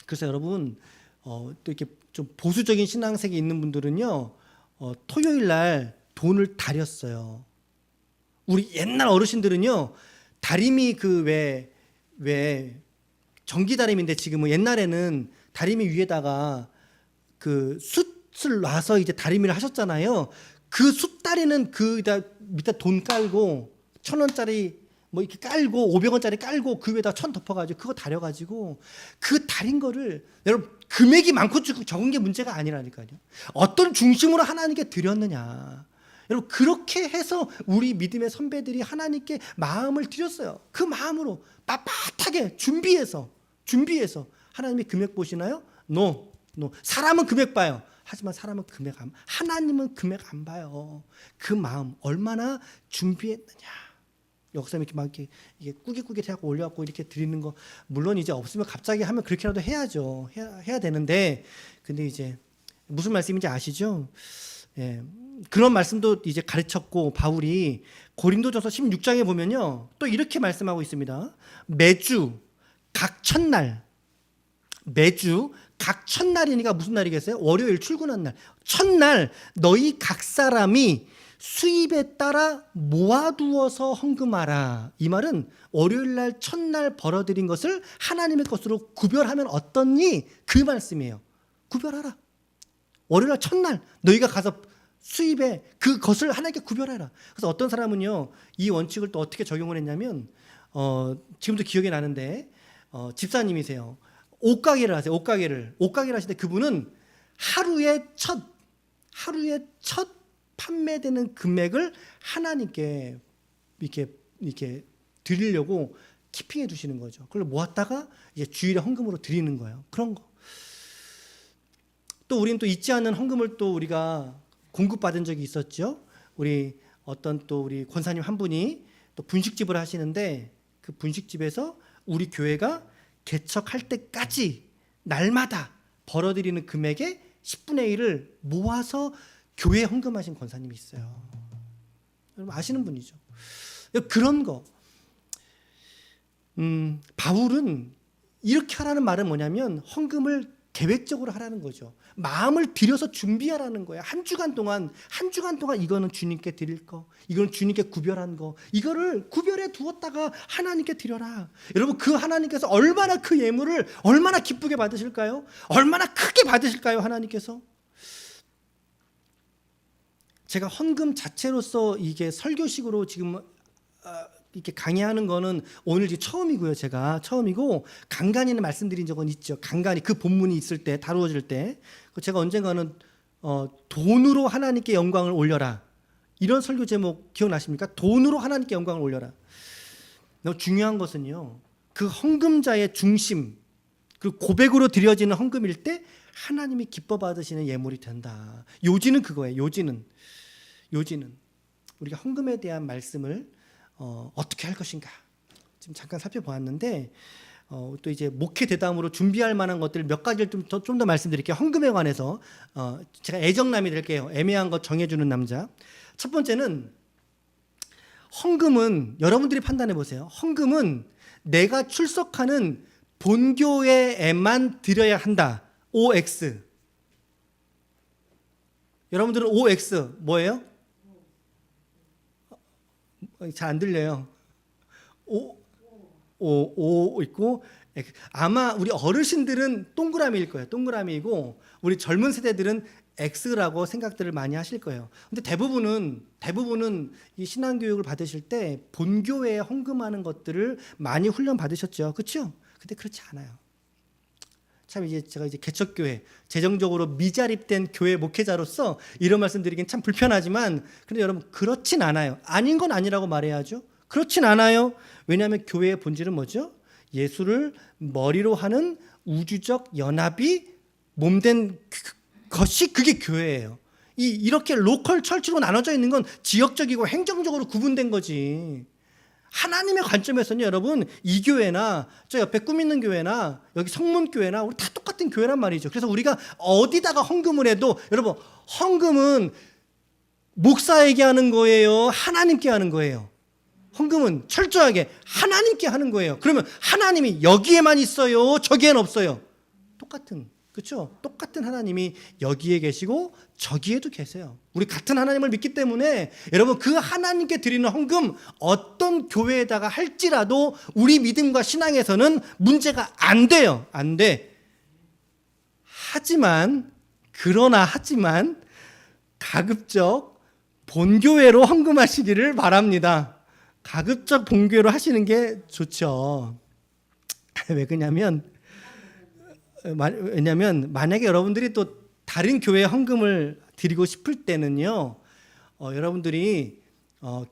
그래서 여러분, 또 이렇게 좀 보수적인 신앙색이 있는 분들은요, 토요일 날 돈을 다렸어요. 우리 옛날 어르신들은요, 다리미 왜 전기 다리미인데, 지금은 옛날에는 다리미 위에다가 그 숯을 놔서 이제 다리미를 하셨잖아요. 그 숯다리는 그 밑에 돈 깔고 1,000원짜리 뭐 이렇게 깔고 500원짜리 깔고 그 위에다 1,000 덮어가지고 그거 다려가지고 그 다린 거를, 여러분 금액이 많고 적은 게 문제가 아니라니까요. 어떤 중심으로 하나님께 드렸느냐. 여러분 그렇게 해서 우리 믿음의 선배들이 하나님께 마음을 드렸어요. 그 마음으로 빳빳하게 준비해서 하나님이 금액 보시나요? No. 사람은 금액 봐요. 하지만 사람은 하나님은 금액 안 봐요. 그 마음 얼마나 준비했느냐. 역사님 이렇게 막 이게 꾸깃꾸깃 해갖고 올려갖고 이렇게 드리는 거, 물론 이제 없으면 갑자기 하면 그렇게라도 해야죠. 해야 되는데, 근데 이제 무슨 말씀인지 아시죠? 예, 그런 말씀도 이제 가르쳤고, 바울이 고린도전서 16장에 보면요 또 이렇게 말씀하고 있습니다. 매주 각 첫날이니까 무슨 날이겠어요? 월요일 출근한 날. 첫날 너희 각 사람이 수입에 따라 모아두어서 헌금하라. 이 말은 월요일 날 첫날 벌어들인 것을 하나님의 것으로 구별하면 어떻니? 그 말씀이에요. 구별하라. 월요일 날 첫날 너희가 가서 수입에 그것을 하나님께 구별해라. 그래서 어떤 사람은요 이 원칙을 또 어떻게 적용을 했냐면, 지금도 기억이 나는데, 집사님이세요. 옷가게를 하세요. 옷가게를 하시는데, 그분은 하루에 첫 판매되는 금액을 하나님께 이렇게 드리려고 키핑해 두시는 거죠. 그걸 모았다가 이제 주일에 헌금으로 드리는 거예요. 그런 거. 또 우리는 또 잊지 않는 헌금을 또 우리가 공급받은 적이 있었죠. 우리 권사님 한 분이 또 분식집을 하시는데, 그 분식집에서 우리 교회가 개척할 때까지 날마다 벌어들이는 금액의 10분의 1을 모아서 교회에 헌금하신 권사님이 있어요. 여러분 아시는 분이죠. 그런 거. 바울은 이렇게 하라는 말은 뭐냐면, 헌금을 계획적으로 하라는 거죠. 마음을 들여서 준비하라는 거예요. 한 주간 동안 이거는 주님께 드릴 거, 이거는 주님께 구별한 거, 이거를 구별해 두었다가 하나님께 드려라. 여러분 그 하나님께서 얼마나 그 예물을 얼마나 기쁘게 받으실까요? 얼마나 크게 받으실까요? 하나님께서. 제가 헌금 자체로서 이게 설교식으로 지금 이렇게 강의하는 거는 오늘 이제 처음이고요. 제가 처음이고, 간간히는 말씀드린 적은 있죠. 간간히 그 본문이 있을 때, 다루어질 때 제가 언젠가는 돈으로 하나님께 영광을 올려라, 이런 설교 제목 기억나십니까? 돈으로 하나님께 영광을 올려라. 너무 중요한 것은요, 그 헌금자의 중심, 그 고백으로 드려지는 헌금일 때 하나님이 기뻐 받으시는 예물이 된다. 요지는 그거예요. 요지는 우리가 헌금에 대한 말씀을 어떻게 할 것인가, 지금 잠깐 살펴보았는데 또 이제 목회 대담으로 준비할 만한 것들 몇 가지를 좀 더 말씀드릴게요. 헌금에 관해서 제가 애정남이 될게요. 애매한 것 정해주는 남자. 첫 번째는 헌금은 여러분들이 판단해 보세요. 헌금은 내가 출석하는 본교회에만 드려야 한다. OX. 여러분들은 OX 뭐예요? 잘 안 들려요. 오 있고 아마 우리 어르신들은 동그라미일 거예요. 동그라미이고 우리 젊은 세대들은 X라고 생각들을 많이 하실 거예요. 근데 대부분은 이 신앙교육을 받으실 때 본교회에 헌금하는 것들을 많이 훈련 받으셨죠. 그렇죠? 근데 그렇지 않아요. 참 이제 제가 이제 개척교회 재정적으로 미자립된 교회 목회자로서 이런 말씀드리긴 참 불편하지만 근데 여러분 그렇진 않아요. 아닌 건 아니라고 말해야죠. 그렇진 않아요. 왜냐하면 교회의 본질은 뭐죠? 예수를 머리로 하는 우주적 연합이 몸된 것이 그게 교회예요. 이렇게 로컬 철치로 나눠져 있는 건 지역적이고 행정적으로 구분된 거지. 하나님의 관점에서는 여러분 이 교회나 저 옆에 꿈 있는 교회나 여기 성문교회나 우리 다 똑같은 교회란 말이죠. 그래서 우리가 어디다가 헌금을 해도 여러분 헌금은 목사에게 하는 거예요? 하나님께 하는 거예요? 헌금은 철저하게 하나님께 하는 거예요. 그러면 하나님이 여기에만 있어요? 저기엔 없어요? 똑같은, 그렇죠? 똑같은 하나님이 여기에 계시고 저기에도 계세요. 우리 같은 하나님을 믿기 때문에 여러분 그 하나님께 드리는 헌금 어떤 교회에다가 할지라도 우리 믿음과 신앙에서는 문제가 안 돼요. 안 돼. 하지만 가급적 본교회로 헌금하시기를 바랍니다. 가급적 본교회로 하시는 게 좋죠. 왜냐면 만약에 여러분들이 또 다른 교회에 헌금을 드리고 싶을 때는요, 여러분들이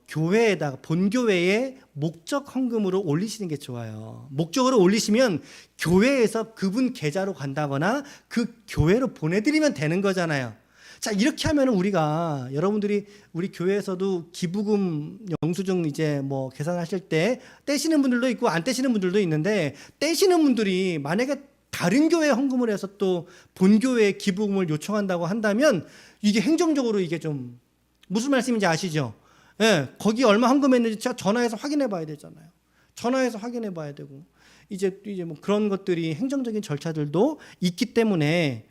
교회에다가 본교회에 목적 헌금으로 올리시는 게 좋아요. 목적으로 올리시면 교회에서 그분 계좌로 간다거나 그 교회로 보내드리면 되는 거잖아요. 자, 이렇게 하면 우리가 여러분들이 우리 교회에서도 기부금 영수증 이제 뭐 계산하실 때 떼시는 분들도 있고 안 떼시는 분들도 있는데 떼시는 분들이 만약에 다른 교회에 헌금을 해서 또 본교회에 기부금을 요청한다고 한다면 이게 행정적으로 이게 좀 무슨 말씀인지 아시죠? 예, 거기 얼마 헌금했는지 제가 전화해서 확인해 봐야 되잖아요. 전화해서 확인해 봐야 되고 이제 뭐 그런 것들이 행정적인 절차들도 있기 때문에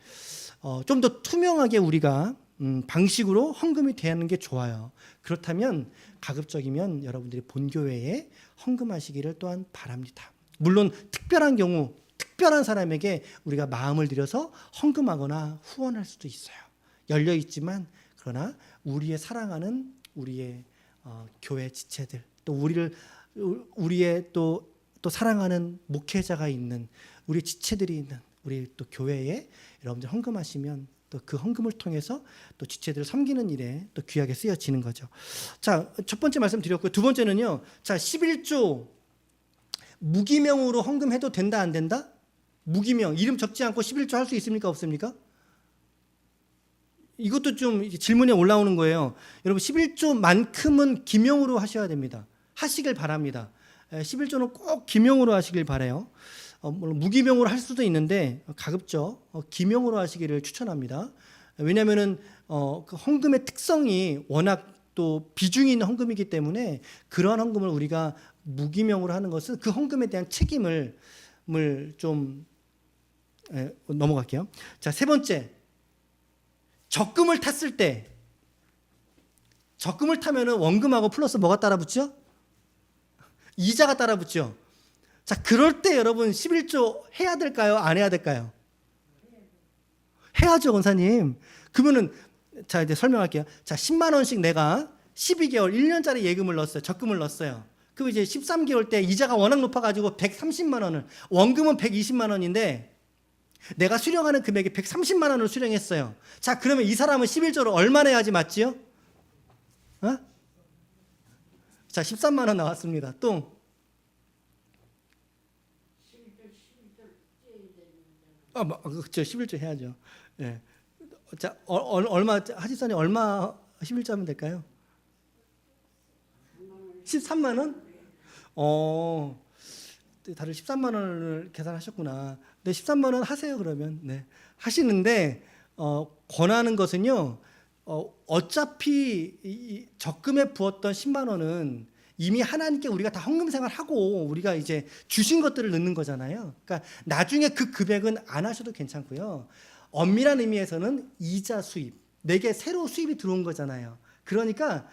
좀 더 투명하게 우리가 방식으로 헌금이 되는 게 좋아요. 그렇다면 가급적이면 여러분들이 본교회에 헌금하시기를 또한 바랍니다. 물론 특별한 경우 특별한 사람에게 우리가 마음을 들여서 헌금하거나 후원할 수도 있어요. 열려 있지만 그러나 우리의 사랑하는 우리의 교회 지체들 또 우리의 또 사랑하는 목회자가 있는 우리 지체들이 있는 우리 또 교회에 여러분들 헌금하시면 또 그 헌금을 통해서 또 지체들을 섬기는 일에 또 귀하게 쓰여지는 거죠. 자, 첫 번째 말씀 드렸고요. 두 번째는요. 자, 11조 무기명으로 헌금해도 된다 안 된다? 무기명 이름 적지 않고 11조 할 수 있습니까 없습니까? 이것도 좀 질문에 올라오는 거예요. 여러분 11조만큼은 기명으로 하셔야 됩니다. 하시길 바랍니다. 11조는 꼭 기명으로 하시길 바라요. 물론 무기명으로 할 수도 있는데 가급적 기명으로 하시기를 추천합니다. 왜냐하면은 그 헌금의 특성이 워낙 또 비중이 있는 헌금이기 때문에 그러한 헌금을 우리가 무기명으로 하는 것은 그 헌금에 대한 책임을 좀 넘어갈게요. 자, 세 번째, 적금을 탔을 때 적금을 타면은 원금하고 플러스 뭐가 따라 붙죠? 이자가 따라 붙죠. 자, 그럴 때 여러분 11조 해야 될까요? 안 해야 될까요? 해야죠, 권사님. 그러면은 자, 이제 설명할게요. 자, 10만 원씩 내가 12개월 1년짜리 예금을 넣었어요. 적금을 넣었어요. 그럼 이제 13개월 때 이자가 워낙 높아가지고 130만 원을 원금은 120만 원인데 내가 수령하는 금액이 130만 원을 수령했어요. 자, 그러면 이 사람은 11조를 얼마 내야지 맞지요? 자, 13만 원 나왔습니다. 또 그렇죠. 11조 해야죠. 예. 자, 얼마 하지선이 얼마 11조 하면 될까요? 13만 원? 다들 13만 원을 계산하셨구나. 네, 13만 원 하세요 그러면. 네, 하시는데 권하는 것은요. 어차피 이 적금에 부었던 10만 원은 이미 하나님께 우리가 다 헌금 생활하고 우리가 이제 주신 것들을 넣는 거잖아요. 그러니까 나중에 그 금액은 안 하셔도 괜찮고요. 엄밀한 의미에서는 이자 수입, 내게 새로 수입이 들어온 거잖아요. 그러니까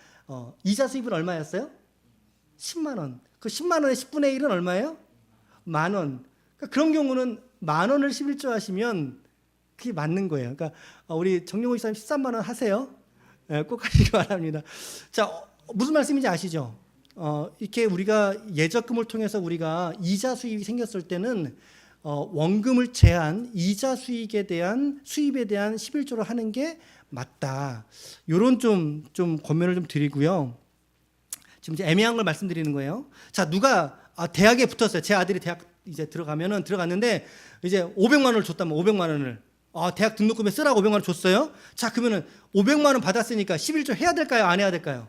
이자 수입은 얼마였어요? 10만 원. 그 10만 원의 10분의 1은 얼마예요? 만 원. 그러니까 그런 경우는 만 원을 11조 하시면 그게 맞는 거예요. 그러니까 우리 정용호 이사님 13만 원 하세요. 꼭 하시기 바랍니다. 자, 무슨 말씀인지 아시죠? 이렇게 우리가 예적금을 통해서 우리가 이자 수입이 생겼을 때는 원금을 제한 이자 수입에 대한 11조를 하는 게 맞다. 요런 좀 권면을 좀 드리고요. 지금 이제 애매한 걸 말씀드리는 거예요. 자, 누가 대학에 붙었어요. 제 아들이 대학 이제 들어갔는데 이제 500만 원을 줬다면 500만 원을 대학 등록금에 쓰라고 500만 원 줬어요. 자, 그러면은 500만 원 받았으니까 11조 해야 될까요? 안 해야 될까요?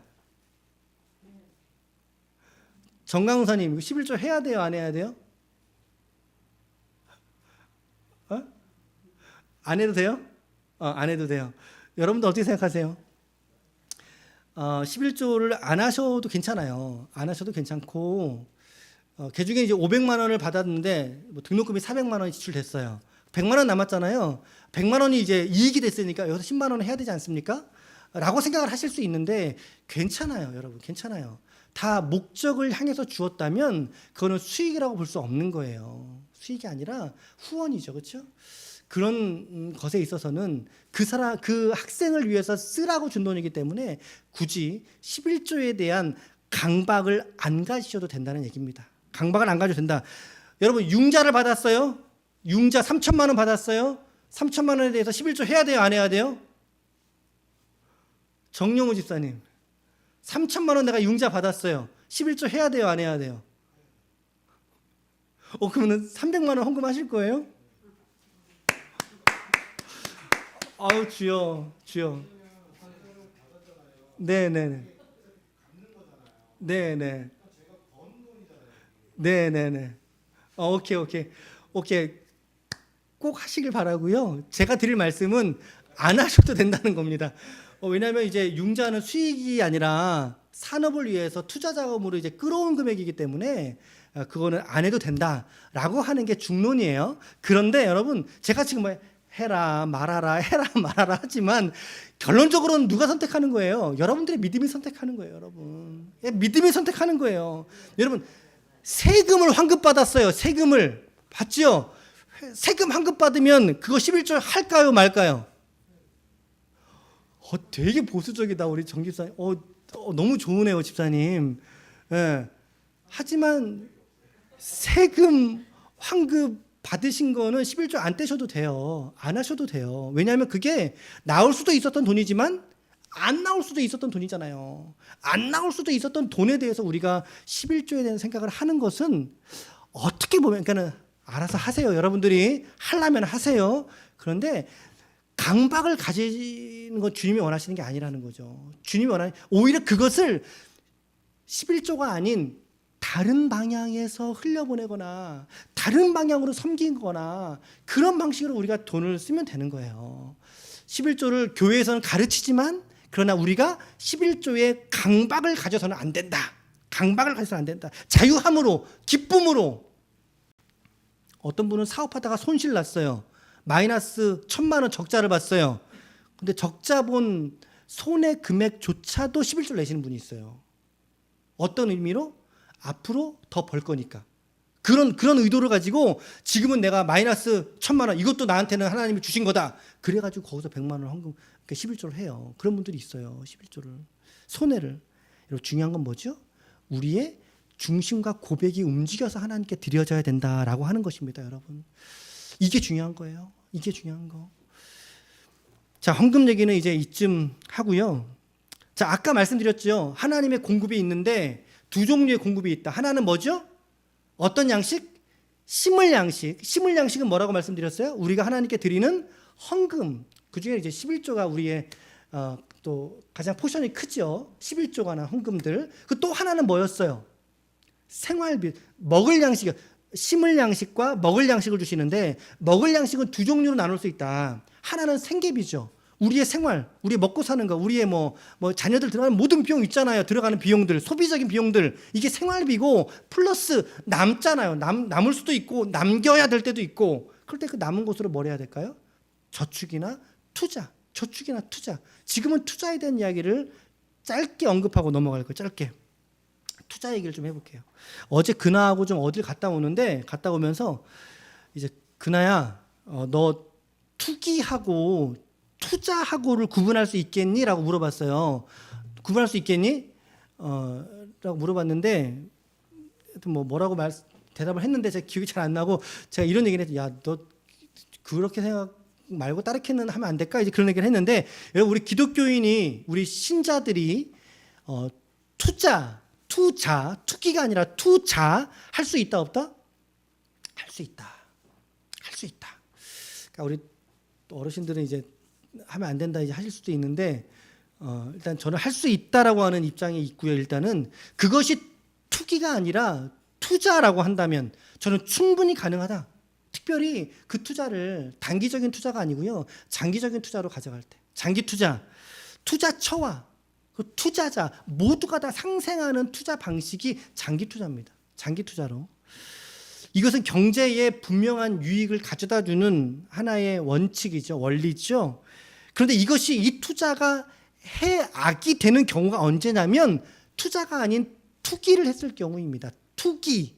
정강사님, 11조 해야 돼요? 안 해야 돼요? 안 해도 돼요? 안 해도 돼요. 여러분들 어떻게 생각하세요? 11조를 안 하셔도 괜찮아요. 안 하셔도 괜찮고, 그 중에 이제 500만 원을 받았는데, 뭐 등록금이 400만 원이 지출됐어요. 100만 원 남았잖아요. 100만 원이 이제 이익이 됐으니까 여기서 10만 원을 해야 되지 않습니까? 라고 생각을 하실 수 있는데, 괜찮아요, 여러분. 괜찮아요. 다 목적을 향해서 주었다면, 그거는 수익이라고 볼 수 없는 거예요. 수익이 아니라 후원이죠. 그렇죠? 그런 것에 있어서는 그 학생을 위해서 쓰라고 준 돈이기 때문에 굳이 11조에 대한 강박을 안 가지셔도 된다는 얘기입니다. 강박을 안 가져도 된다. 여러분 융자를 받았어요? 융자 3천만 원 받았어요? 3천만 원에 대해서 11조 해야 돼요? 안 해야 돼요? 정용우 집사님 3천만 원 내가 융자 받았어요. 11조 해야 돼요? 안 해야 돼요? 그러면 300만 원 헌금하실 거예요? 아우 주여. 네네네. 네네. 네네네. 오케이. 꼭 하시길 바라고요. 제가 드릴 말씀은 안 하셔도 된다는 겁니다. 왜냐하면 이제 융자는 수익이 아니라 산업을 위해서 투자 자금으로 이제 끌어온 금액이기 때문에 그거는 안 해도 된다라고 하는 게 중론이에요. 그런데 여러분 제가 지금 해라 말아라 하지만 결론적으로는 누가 선택하는 거예요? 여러분들의 믿음이 선택하는 거예요, 여러분. 믿음이 선택하는 거예요. 여러분 세금을 환급받았어요. 세금을 받죠? 세금 환급받으면 그거 11조 할까요, 말까요? 되게 보수적이다 우리 정 집사님. 너무 좋으네요, 집사님. 예. 하지만 세금 환급 받으신 거는 11조 안 떼셔도 돼요. 안 하셔도 돼요. 왜냐하면 그게 나올 수도 있었던 돈이지만 안 나올 수도 있었던 돈이잖아요. 안 나올 수도 있었던 돈에 대해서 우리가 11조에 대한 생각을 하는 것은 어떻게 보면 그러니까는 알아서 하세요. 여러분들이 하려면 하세요. 그런데 강박을 가지는 건 주님이 원하시는 게 아니라는 거죠. 주님이 원하는 오히려 그것을 11조가 아닌 다른 방향에서 흘려보내거나 다른 방향으로 섬기거나 그런 방식으로 우리가 돈을 쓰면 되는 거예요. 11조를 교회에서는 가르치지만 그러나 우리가 11조의 강박을 가져서는 안 된다. 강박을 가져서는 안 된다. 자유함으로 기쁨으로. 어떤 분은 사업하다가 손실 났어요. 마이너스 1,000만 원 적자를 봤어요. 근데 적자 본 손해 금액조차도 11조를 내시는 분이 있어요. 어떤 의미로? 앞으로 더 벌 거니까. 그런 의도를 가지고 지금은 내가 마이너스 1,000만 원 이것도 나한테는 하나님이 주신 거다. 그래가지고 거기서 100만 원 헌금 11조를 해요. 그런 분들이 있어요. 11조를. 손해를. 여러분 중요한 건 뭐죠? 우리의 중심과 고백이 움직여서 하나님께 드려져야 된다라고 하는 것입니다. 여러분. 이게 중요한 거예요. 이게 중요한 거. 자, 헌금 얘기는 이제 이쯤 하고요. 자, 아까 말씀드렸죠. 하나님의 공급이 있는데 두 종류의 공급이 있다. 하나는 뭐죠? 어떤 양식? 심을 양식. 심을 양식은 뭐라고 말씀드렸어요? 우리가 하나님께 드리는 헌금. 그중에 이제 11조가 우리의 또 가장 포션이 크죠. 11조가나 헌금들. 그 또 하나는 뭐였어요? 생활비. 먹을 양식. 심을 양식과 먹을 양식을 주시는데 먹을 양식은 두 종류로 나눌 수 있다. 하나는 생계비죠. 우리의 생활, 우리 먹고 사는 거, 우리의 뭐 자녀들 들어가는 모든 비용 있잖아요. 들어가는 비용들, 소비적인 비용들. 이게 생활비고 플러스 남잖아요. 남을 수도 있고 남겨야 될 때도 있고. 그럴 때 그 남은 곳으로 뭘 해야 될까요? 저축이나 투자. 저축이나 투자. 지금은 투자에 대한 이야기를 짧게 언급하고 넘어갈 거예요. 짧게. 투자 얘기를 좀 해볼게요. 어제 근아하고 좀 어딜 갔다 오는데 갔다 오면서 이제 근아야 너 투기하고 투자하고를 구분할 수 있겠니? 라고 물어봤어요. 구분할 수 있겠니? 라고 물어봤는데 뭐라고 대답을 했는데 제가 기억이 잘 안 나고 제가 이런 얘기를 했죠. 야, 너 그렇게 생각 말고 다르게는 하면 안 될까? 이제 그런 얘기를 했는데 여러분 우리 기독교인이 우리 신자들이 투기가 아니라 투자 할 수 있다 없다? 할 수 있다. 할 수 있다. 그러니까 우리 어르신들은 이제 하면 안 된다 이제 하실 수도 있는데 일단 저는 할 수 있다라고 하는 입장이 있고요. 일단은 그것이 투기가 아니라 투자라고 한다면 저는 충분히 가능하다. 특별히 그 투자를 단기적인 투자가 아니고요. 장기적인 투자로 가져갈 때. 장기 투자, 투자처와 그 투자자 모두가 다 상생하는 투자 방식이 장기 투자입니다. 장기 투자로. 이것은 경제에 분명한 유익을 가져다 주는 하나의 원칙이죠. 원리죠. 그런데 이것이 이 투자가 해악이 되는 경우가 언제냐면 투자가 아닌 투기를 했을 경우입니다. 투기.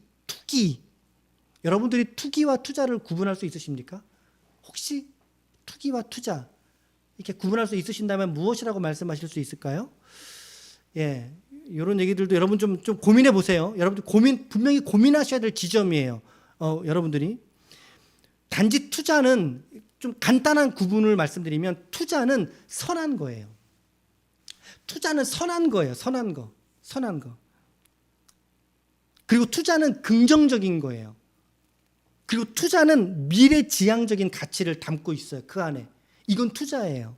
여러분들이 투기와 투자를 구분할 수 있으십니까? 혹시 투기와 투자 이렇게 구분할 수 있으신다면 무엇이라고 말씀하실 수 있을까요? 예, 이런 얘기들도 여러분 좀 고민해 보세요. 여러분들 분명히 고민하셔야 될 지점이에요. 여러분들이 단지 투자는 좀 간단한 구분을 말씀드리면 투자는 선한 거예요. 투자는 선한 거예요. 선한 거. 그리고 투자는 긍정적인 거예요. 그리고 투자는 미래지향적인 가치를 담고 있어요. 그 안에. 이건 투자예요.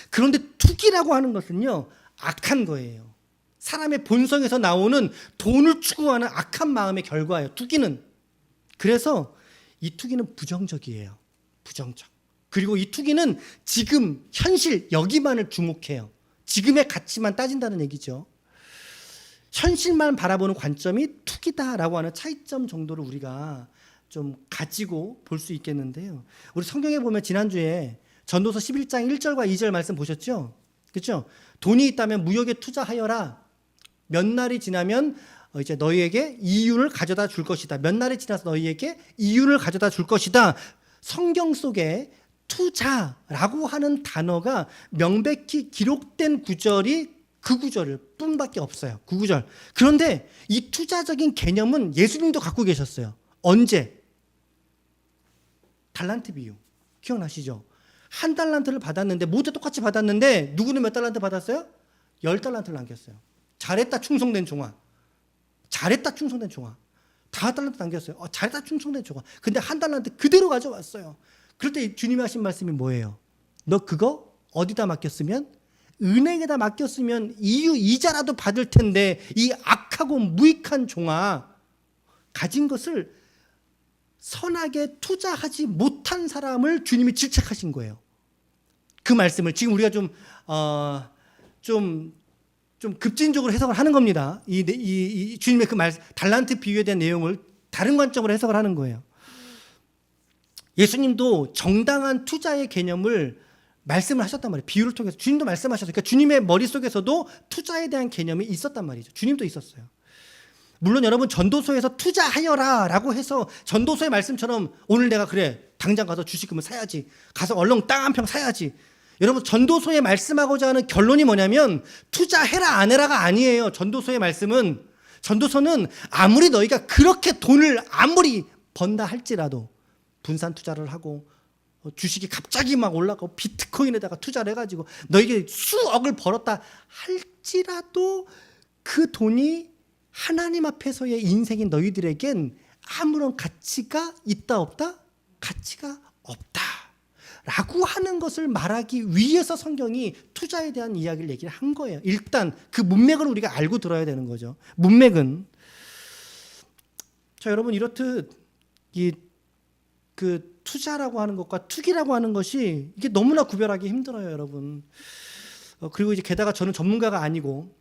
그런데 투기라고 하는 것은요. 악한 거예요. 사람의 본성에서 나오는 돈을 추구하는 악한 마음의 결과예요. 투기는. 그래서 이 투기는 부정적이에요. 부정적. 그리고 이 투기는 지금 현실 여기만을 주목해요. 지금의 가치만 따진다는 얘기죠. 현실만 바라보는 관점이 투기다라고 하는 차이점 정도를 우리가 좀 가지고 볼 수 있겠는데요. 우리 성경에 보면 지난주에 전도서 11장 1절과 2절 말씀 보셨죠? 그렇죠? 돈이 있다면 무역에 투자하여라. 몇 날이 지나면 이제 너희에게 이윤을 가져다 줄 것이다. 몇 날이 지나서 너희에게 이윤을 가져다 줄 것이다. 성경 속에 투자라고 하는 단어가 명백히 기록된 구절이 그 구절 뿐밖에 없어요. 그 구절. 그런데 이 투자적인 개념은 예수님도 갖고 계셨어요. 언제? 달란트 비유. 기억나시죠? 한 달란트를 받았는데 모두 똑같이 받았는데 누구는 몇 달란트 받았어요? 10달란트를 남겼어요. 잘했다 충성된 종아. 잘했다 충성된 종아. 5달란트 남겼어요. 잘했다 충성된 종아. 근데 한 달란트 그대로 가져왔어요. 그럴 때 주님이 하신 말씀이 뭐예요? 너 그거 어디다 맡겼으면? 은행에다 맡겼으면 이자라도 받을 텐데 이 악하고 무익한 종아 가진 것을 선하게 투자하지 못한 사람을 주님이 질책하신 거예요. 그 말씀을 지금 우리가 좀 급진적으로 해석을 하는 겁니다. 이 주님의 그 달란트 비유에 대한 내용을 다른 관점으로 해석을 하는 거예요. 예수님도 정당한 투자의 개념을 말씀을 하셨단 말이에요. 비유를 통해서 주님도 말씀하셨어요. 그러니까 주님의 머릿속에서도 투자에 대한 개념이 있었단 말이죠. 주님도 있었어요. 물론 여러분 전도서에서 투자하여라 라고 해서 전도서의 말씀처럼 오늘 내가 그래 당장 가서 주식금을 사야지, 가서 얼른 땅 한 평 사야지. 여러분 전도서에 말씀하고자 하는 결론이 뭐냐면 투자해라 안 해라가 아니에요. 전도서의 말씀은, 전도서는 아무리 너희가 그렇게 돈을 아무리 번다 할지라도 분산 투자를 하고 주식이 갑자기 막 올라가고 비트코인에다가 투자를 해가지고 너에게 수억을 벌었다 할지라도 그 돈이 하나님 앞에서의 인생인 너희들에겐 아무런 가치가 있다 없다? 가치가 없다 라고 하는 것을 말하기 위해서 성경이 투자에 대한 이야기를 얘기를 한 거예요. 일단 그 문맥을 우리가 알고 들어야 되는 거죠. 문맥은 자, 여러분 이렇듯 그 투자라고 하는 것과 투기라고 하는 것이 이게 너무나 구별하기 힘들어요, 여러분. 그리고 이제 게다가 저는 전문가가 아니고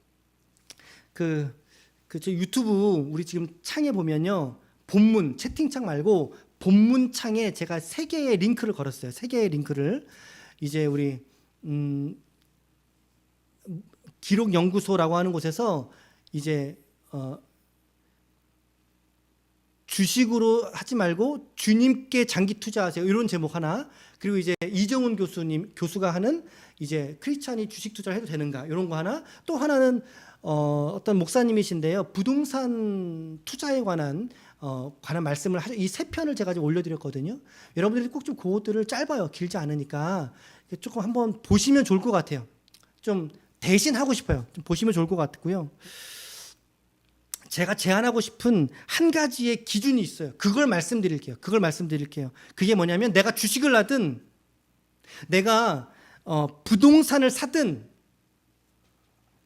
저 유튜브 우리 지금 창에 보면요, 본문 채팅창 말고 본문 창에 제가 3개의 링크를 걸었어요. 3개의 링크를 이제 우리 기록연구소라고 하는 곳에서 이제 주식으로 하지 말고 주님께 장기 투자하세요, 이런 제목 하나, 그리고 이제 이정훈 교수가 하는 이제 크리스찬이 주식 투자를 해도 되는가, 이런 거 하나, 또 하나는 어떤 목사님이신데요, 부동산 투자에 관한 말씀을 하죠. 이 3편을 제가 지금 올려드렸거든요. 여러분들이 꼭 좀 그것들을, 짧아요, 길지 않으니까 조금 한번 보시면 좋을 것 같아요. 좀 대신 하고 싶어요. 좀 보시면 좋을 것 같고요. 제가 제안하고 싶은 한 가지의 기준이 있어요. 그걸 말씀드릴게요. 그게 뭐냐면, 내가 주식을 하든 내가 부동산을 사든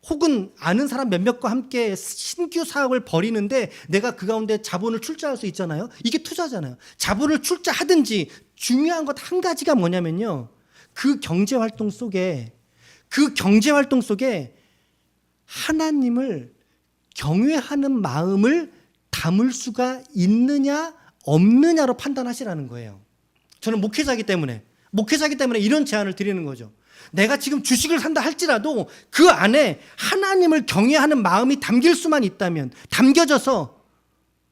혹은 아는 사람 몇몇과 함께 신규 사업을 벌이는데 내가 그 가운데 자본을 출자할 수 있잖아요. 이게 투자잖아요. 자본을 출자하든지 중요한 것 한 가지가 뭐냐면요, 그 경제활동 속에 하나님을 경외하는 마음을 담을 수가 있느냐 없느냐로 판단하시라는 거예요. 저는 목회자이기 때문에 이런 제안을 드리는 거죠. 내가 지금 주식을 산다 할지라도 그 안에 하나님을 경외하는 마음이 담길 수만 있다면, 담겨져서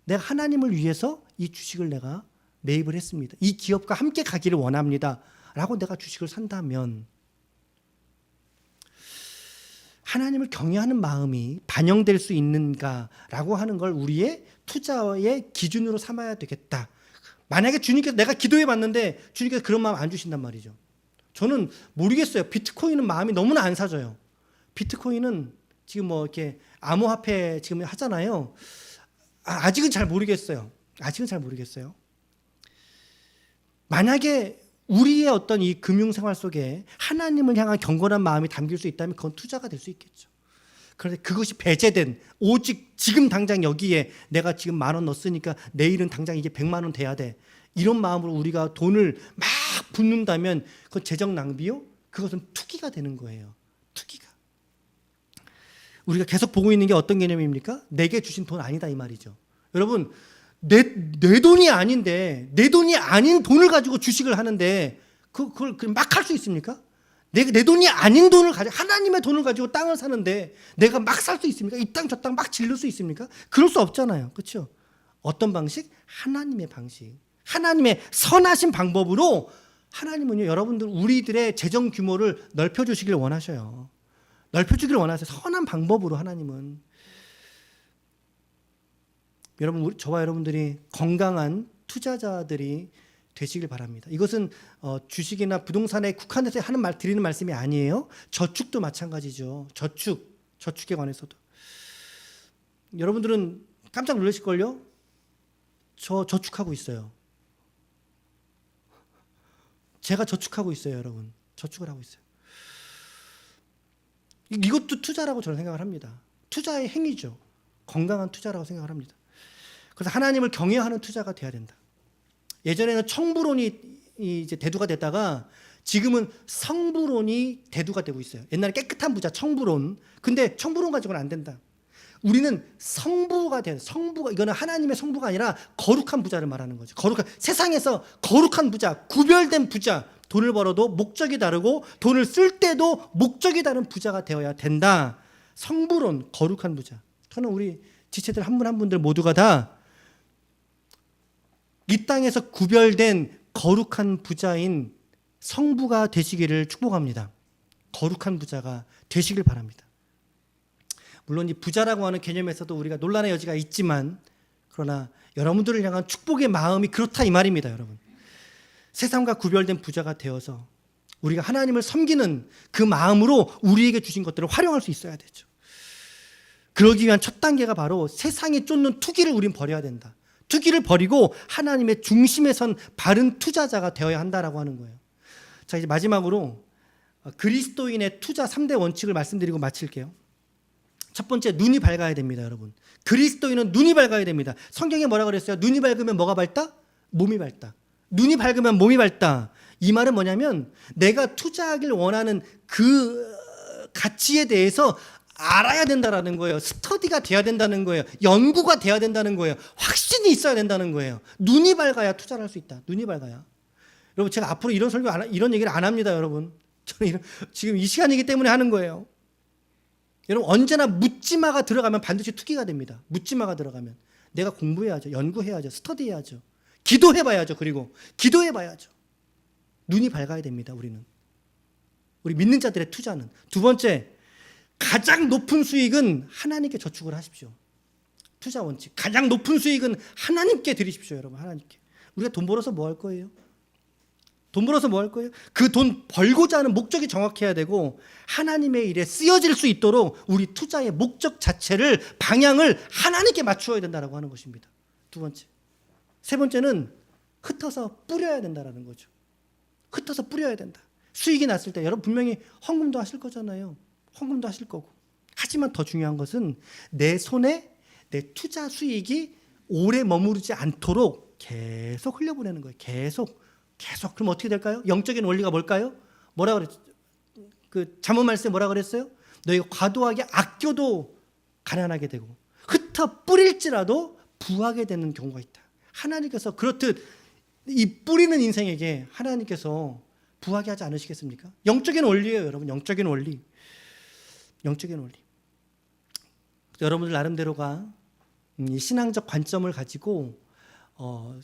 내가 하나님을 위해서 이 주식을 내가 매입을 했습니다, 이 기업과 함께 가기를 원합니다 라고 내가 주식을 산다면, 하나님을 경외하는 마음이 반영될 수 있는가라고 하는 걸 우리의 투자의 기준으로 삼아야 되겠다. 만약에 주님께서, 내가 기도해 봤는데 주님께서 그런 마음 안 주신단 말이죠. 저는 모르겠어요. 비트코인은 마음이 너무나 안 사줘요. 비트코인은 지금 뭐 이렇게 암호화폐 지금 하잖아요. 아직은 잘 모르겠어요. 만약에 우리의 어떤 이 금융생활 속에 하나님을 향한 경건한 마음이 담길 수 있다면 그건 투자가 될 수 있겠죠. 그런데 그것이 배제된, 오직 지금 당장 여기에 내가 지금 10,000원 넣었으니까 내일은 당장 이게 100만 원 돼야 돼, 이런 마음으로 우리가 돈을 막 붓는다면 그건 재정 낭비요? 그것은 투기가 되는 거예요. 투기가. 우리가 계속 보고 있는 게 어떤 개념입니까? 내게 주신 돈 아니다, 이 말이죠. 여러분, 내 돈이 아닌데, 내 돈이 아닌 돈을 가지고 주식을 하는데 그걸 막 할 수 있습니까? 내 돈이 아닌 돈을 가지고, 하나님의 돈을 가지고 땅을 사는데 내가 막 살 수 있습니까? 이 땅 저 땅 막 질릴 수 있습니까? 그럴 수 없잖아요. 그렇죠? 어떤 방식? 하나님의 방식, 하나님의 선하신 방법으로 하나님은요, 여러분들 우리들의 재정 규모를 넓혀주시길 원하셔요. 선한 방법으로 하나님은. 여러분, 저와 여러분들이 건강한 투자자들이 되시길 바랍니다. 이것은 주식이나 부동산에 국한해서 드리는 말씀이 아니에요. 저축도 마찬가지죠. 저축에 관해서도. 여러분들은 깜짝 놀라실걸요? 저 저축하고 있어요. 제가 저축하고 있어요, 여러분. 저축을 하고 있어요. 이것도 투자라고 저는 생각을 합니다. 투자의 행위죠. 건강한 투자라고 생각을 합니다. 그래서 하나님을 경외하는 투자가 돼야 된다. 예전에는 청부론이 이제 대두가 됐다가 지금은 성부론이 대두가 되고 있어요. 옛날에 깨끗한 부자, 청부론. 근데 청부론 가지고는 안 된다. 우리는 성부가 돼야 돼. 성부가, 이거는 하나님의 성부가 아니라 거룩한 부자를 말하는 거죠. 세상에서 거룩한 부자, 구별된 부자, 돈을 벌어도 목적이 다르고 돈을 쓸 때도 목적이 다른 부자가 되어야 된다. 성부론, 거룩한 부자. 저는 우리 지체들 한 분 한 분들 모두가 다 이 땅에서 구별된 거룩한 부자인 성부가 되시기를 축복합니다. 거룩한 부자가 되시길 바랍니다. 물론 이 부자라고 하는 개념에서도 우리가 논란의 여지가 있지만, 그러나 여러분들을 향한 축복의 마음이 그렇다, 이 말입니다, 여러분. 세상과 구별된 부자가 되어서 우리가 하나님을 섬기는 그 마음으로 우리에게 주신 것들을 활용할 수 있어야 되죠. 그러기 위한 첫 단계가 바로 세상에 쫓는 투기를 우린 버려야 된다. 투기를 버리고 하나님의 중심에 선 바른 투자자가 되어야 한다라고 하는 거예요. 자, 이제 마지막으로 그리스도인의 투자 3대 원칙을 말씀드리고 마칠게요. 첫 번째, 눈이 밝아야 됩니다, 여러분. 그리스도인은 눈이 밝아야 됩니다. 성경에 뭐라 그랬어요? 눈이 밝으면 뭐가 밝다? 몸이 밝다. 눈이 밝으면 몸이 밝다. 이 말은 뭐냐면 내가 투자하길 원하는 그 가치에 대해서 알아야 된다라는 거예요. 스터디가 돼야 된다는 거예요. 연구가 돼야 된다는 거예요. 확신이 있어야 된다는 거예요. 눈이 밝아야 투자를 할 수 있다. 눈이 밝아야. 여러분, 제가 앞으로 이런 설교 이런 얘기를 안 합니다, 여러분. 저는 지금 이 시간이기 때문에 하는 거예요. 여러분, 언제나 묻지마가 들어가면 반드시 투기가 됩니다. 묻지마가 들어가면 내가 공부해야죠. 연구해야죠. 스터디해야죠. 기도해봐야죠. 그리고 기도해봐야죠. 눈이 밝아야 됩니다. 우리 믿는 자들의 투자는. 두 번째, 가장 높은 수익은 하나님께 저축을 하십시오. 투자 원칙. 가장 높은 수익은 하나님께 드리십시오, 여러분. 하나님께. 우리가 돈 벌어서 뭐 할 거예요? 돈 벌어서 뭐 할 거예요? 그 돈 벌고자 하는 목적이 정확해야 되고 하나님의 일에 쓰여질 수 있도록 우리 투자의 목적 자체를, 방향을 하나님께 맞추어야 된다라고 하는 것입니다. 두 번째. 세 번째는 흩어서 뿌려야 된다라는 거죠. 흩어서 뿌려야 된다. 수익이 났을 때 여러분 분명히 헌금도 하실 거잖아요. 헌금도 하실 거고. 하지만 더 중요한 것은 내 손에 내 투자 수익이 오래 머무르지 않도록 계속 흘려보내는 거예요. 계속. 그럼 어떻게 될까요? 영적인 원리가 뭘까요? 뭐라 그랬죠? 그 잠언 말씀에 뭐라 그랬어요? 너희가 과도하게 아껴도 가난하게 되고 흩어 뿌릴지라도 부하게 되는 경우가 있다. 하나님께서 그렇듯 이 뿌리는 인생에게 하나님께서 부하게 하지 않으시겠습니까? 영적인 원리예요, 여러분. 영적인 원리. 여러분들 나름대로가 이 신앙적 관점을 가지고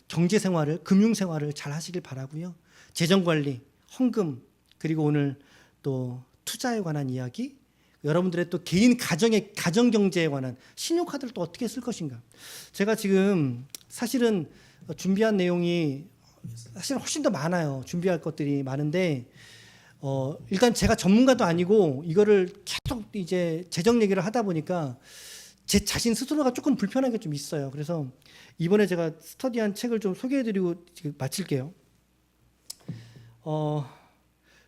경제생활을, 금융생활을 잘 하시길 바라고요. 재정관리, 헌금, 그리고 오늘 또 투자에 관한 이야기, 여러분들의 또 개인 가정경제에 관한 신용카드를 또 어떻게 쓸 것인가. 제가 지금 사실은 준비한 내용이 사실 훨씬 더 많아요. 준비할 것들이 많은데 일단 제가 전문가도 아니고 이거를 계속 이제 재정 얘기를 하다 보니까 제 자신 스스로가 조금 불편한 게 좀 있어요. 그래서 이번에 제가 스터디한 책을 좀 소개해드리고 지금 마칠게요.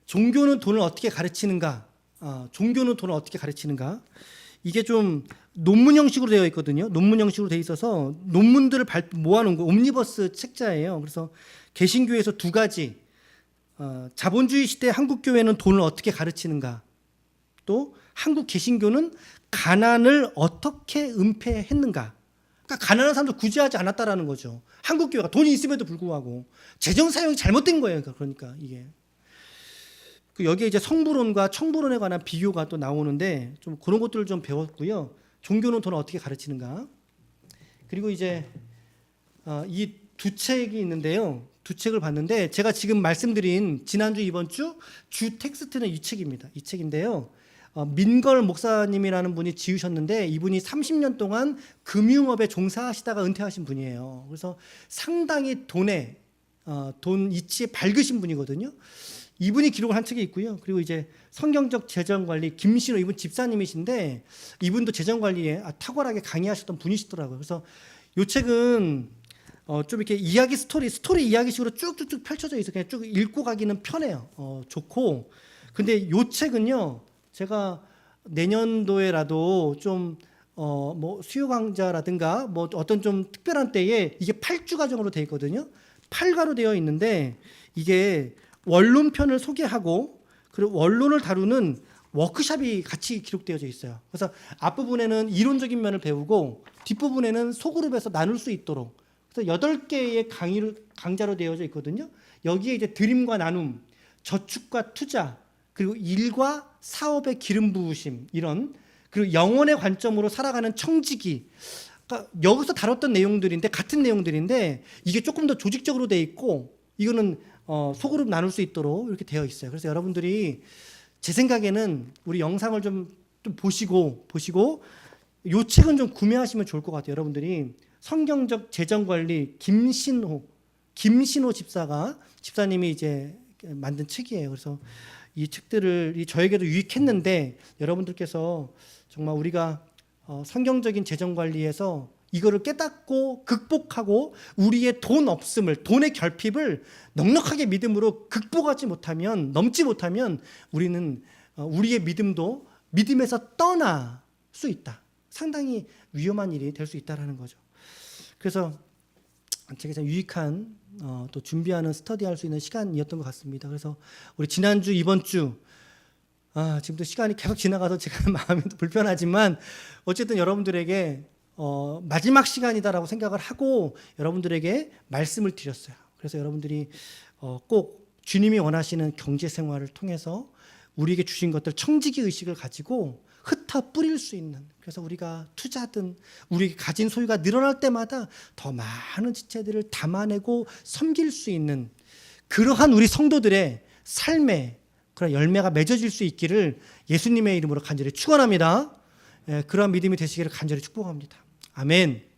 종교는 돈을 어떻게 가르치는가? 종교는 돈을 어떻게 가르치는가? 이게 좀 논문 형식으로 되어 있거든요. 논문 형식으로 되어 있어서 논문들을 모아놓은 거 옴니버스 책자예요. 그래서 개신교에서 두 가지, 자본주의 시대 한국 교회는 돈을 어떻게 가르치는가? 또 한국 개신교는 가난을 어떻게 은폐했는가? 그러니까 가난한 사람들 구제하지 않았다라는 거죠. 한국 교회가 돈이 있음에도 불구하고 재정 사용이 잘못된 거예요. 그러니까 이게 여기에 이제 성부론과 청부론에 관한 비교가 또 나오는데 좀 그런 것들을 좀 배웠고요. 종교는 돈을 어떻게 가르치는가? 그리고 이제 이 두 책이 있는데요. 두 책을 봤는데 제가 지금 말씀드린 지난주 이번 주 텍스트는 이 책입니다. 이 책인데요. 민걸 목사님이라는 분이 지으셨는데 이분이 30년 동안 금융업에 종사하시다가 은퇴하신 분이에요. 그래서 상당히 돈 이치에 밝으신 분이거든요. 이분이 기록을 한 책이 있고요. 그리고 이제 성경적 재정관리 김신호, 이분 집사님이신데 이분도 재정관리에 탁월하게 강의하셨던 분이시더라고요. 그래서 이 책은 좀 이렇게 이야기 스토리 이야기식으로 쭉쭉쭉 펼쳐져 있어서 그냥 쭉 읽고 가기는 편해요. 좋고. 근데 이 책은요, 제가 내년도에라도 좀 뭐 수요 강좌라든가 뭐 어떤 좀 특별한 때에 이게 8주 과정으로 되어 있거든요. 8가로 되어 있는데 이게 원론편을 소개하고 그리고 원론을 다루는 워크숍이 같이 기록되어져 있어요. 그래서 앞부분에는 이론적인 면을 배우고 뒷부분에는 소그룹에서 나눌 수 있도록 그래서 8개의 강좌로 되어져 있거든요. 여기에 이제 드림과 나눔, 저축과 투자, 그리고 일과 사업의 기름 부으심, 이런, 그리고 영혼의 관점으로 살아가는 청지기. 그러니까 여기서 다뤘던 내용들인데, 같은 내용들인데, 이게 조금 더 조직적으로 돼 있고, 이거는 소그룹 나눌 수 있도록 이렇게 되어 있어요. 그래서 여러분들이 제 생각에는 우리 영상을 좀 보시고, 이 책은 좀 구매하시면 좋을 것 같아요. 여러분들이 성경적 재정관리 김신호 집사님이 이제 만든 책이에요. 그래서 이 책들을 저에게도 유익했는데 여러분들께서 정말 우리가 성경적인 재정관리에서 이거를 깨닫고 극복하고 우리의 돈 없음을, 돈의 결핍을 넉넉하게 믿음으로 극복하지 못하면, 넘지 못하면 우리는 우리의 믿음도 믿음에서 떠나 수 있다. 상당히 위험한 일이 될 수 있다라는 거죠. 그래서 제가 참 유익한 또 준비하는 스터디할 수 있는 시간이었던 것 같습니다. 그래서 우리 지난주 이번 주 지금도 시간이 계속 지나가서 제가 마음이 불편하지만 어쨌든 여러분들에게 마지막 시간이다라고 생각을 하고 여러분들에게 말씀을 드렸어요. 그래서 여러분들이 꼭 주님이 원하시는 경제 생활을 통해서 우리에게 주신 것들 청지기 의식을 가지고 흩어 뿌릴 수 있는, 그래서 우리가 투자든 우리에게 가진 소유가 늘어날 때마다 더 많은 지체들을 담아내고 섬길 수 있는 그러한 우리 성도들의 삶의 그런 열매가 맺어질 수 있기를 예수님의 이름으로 간절히 축원합니다. 그러한 믿음이 되시기를 간절히 축복합니다. 아멘.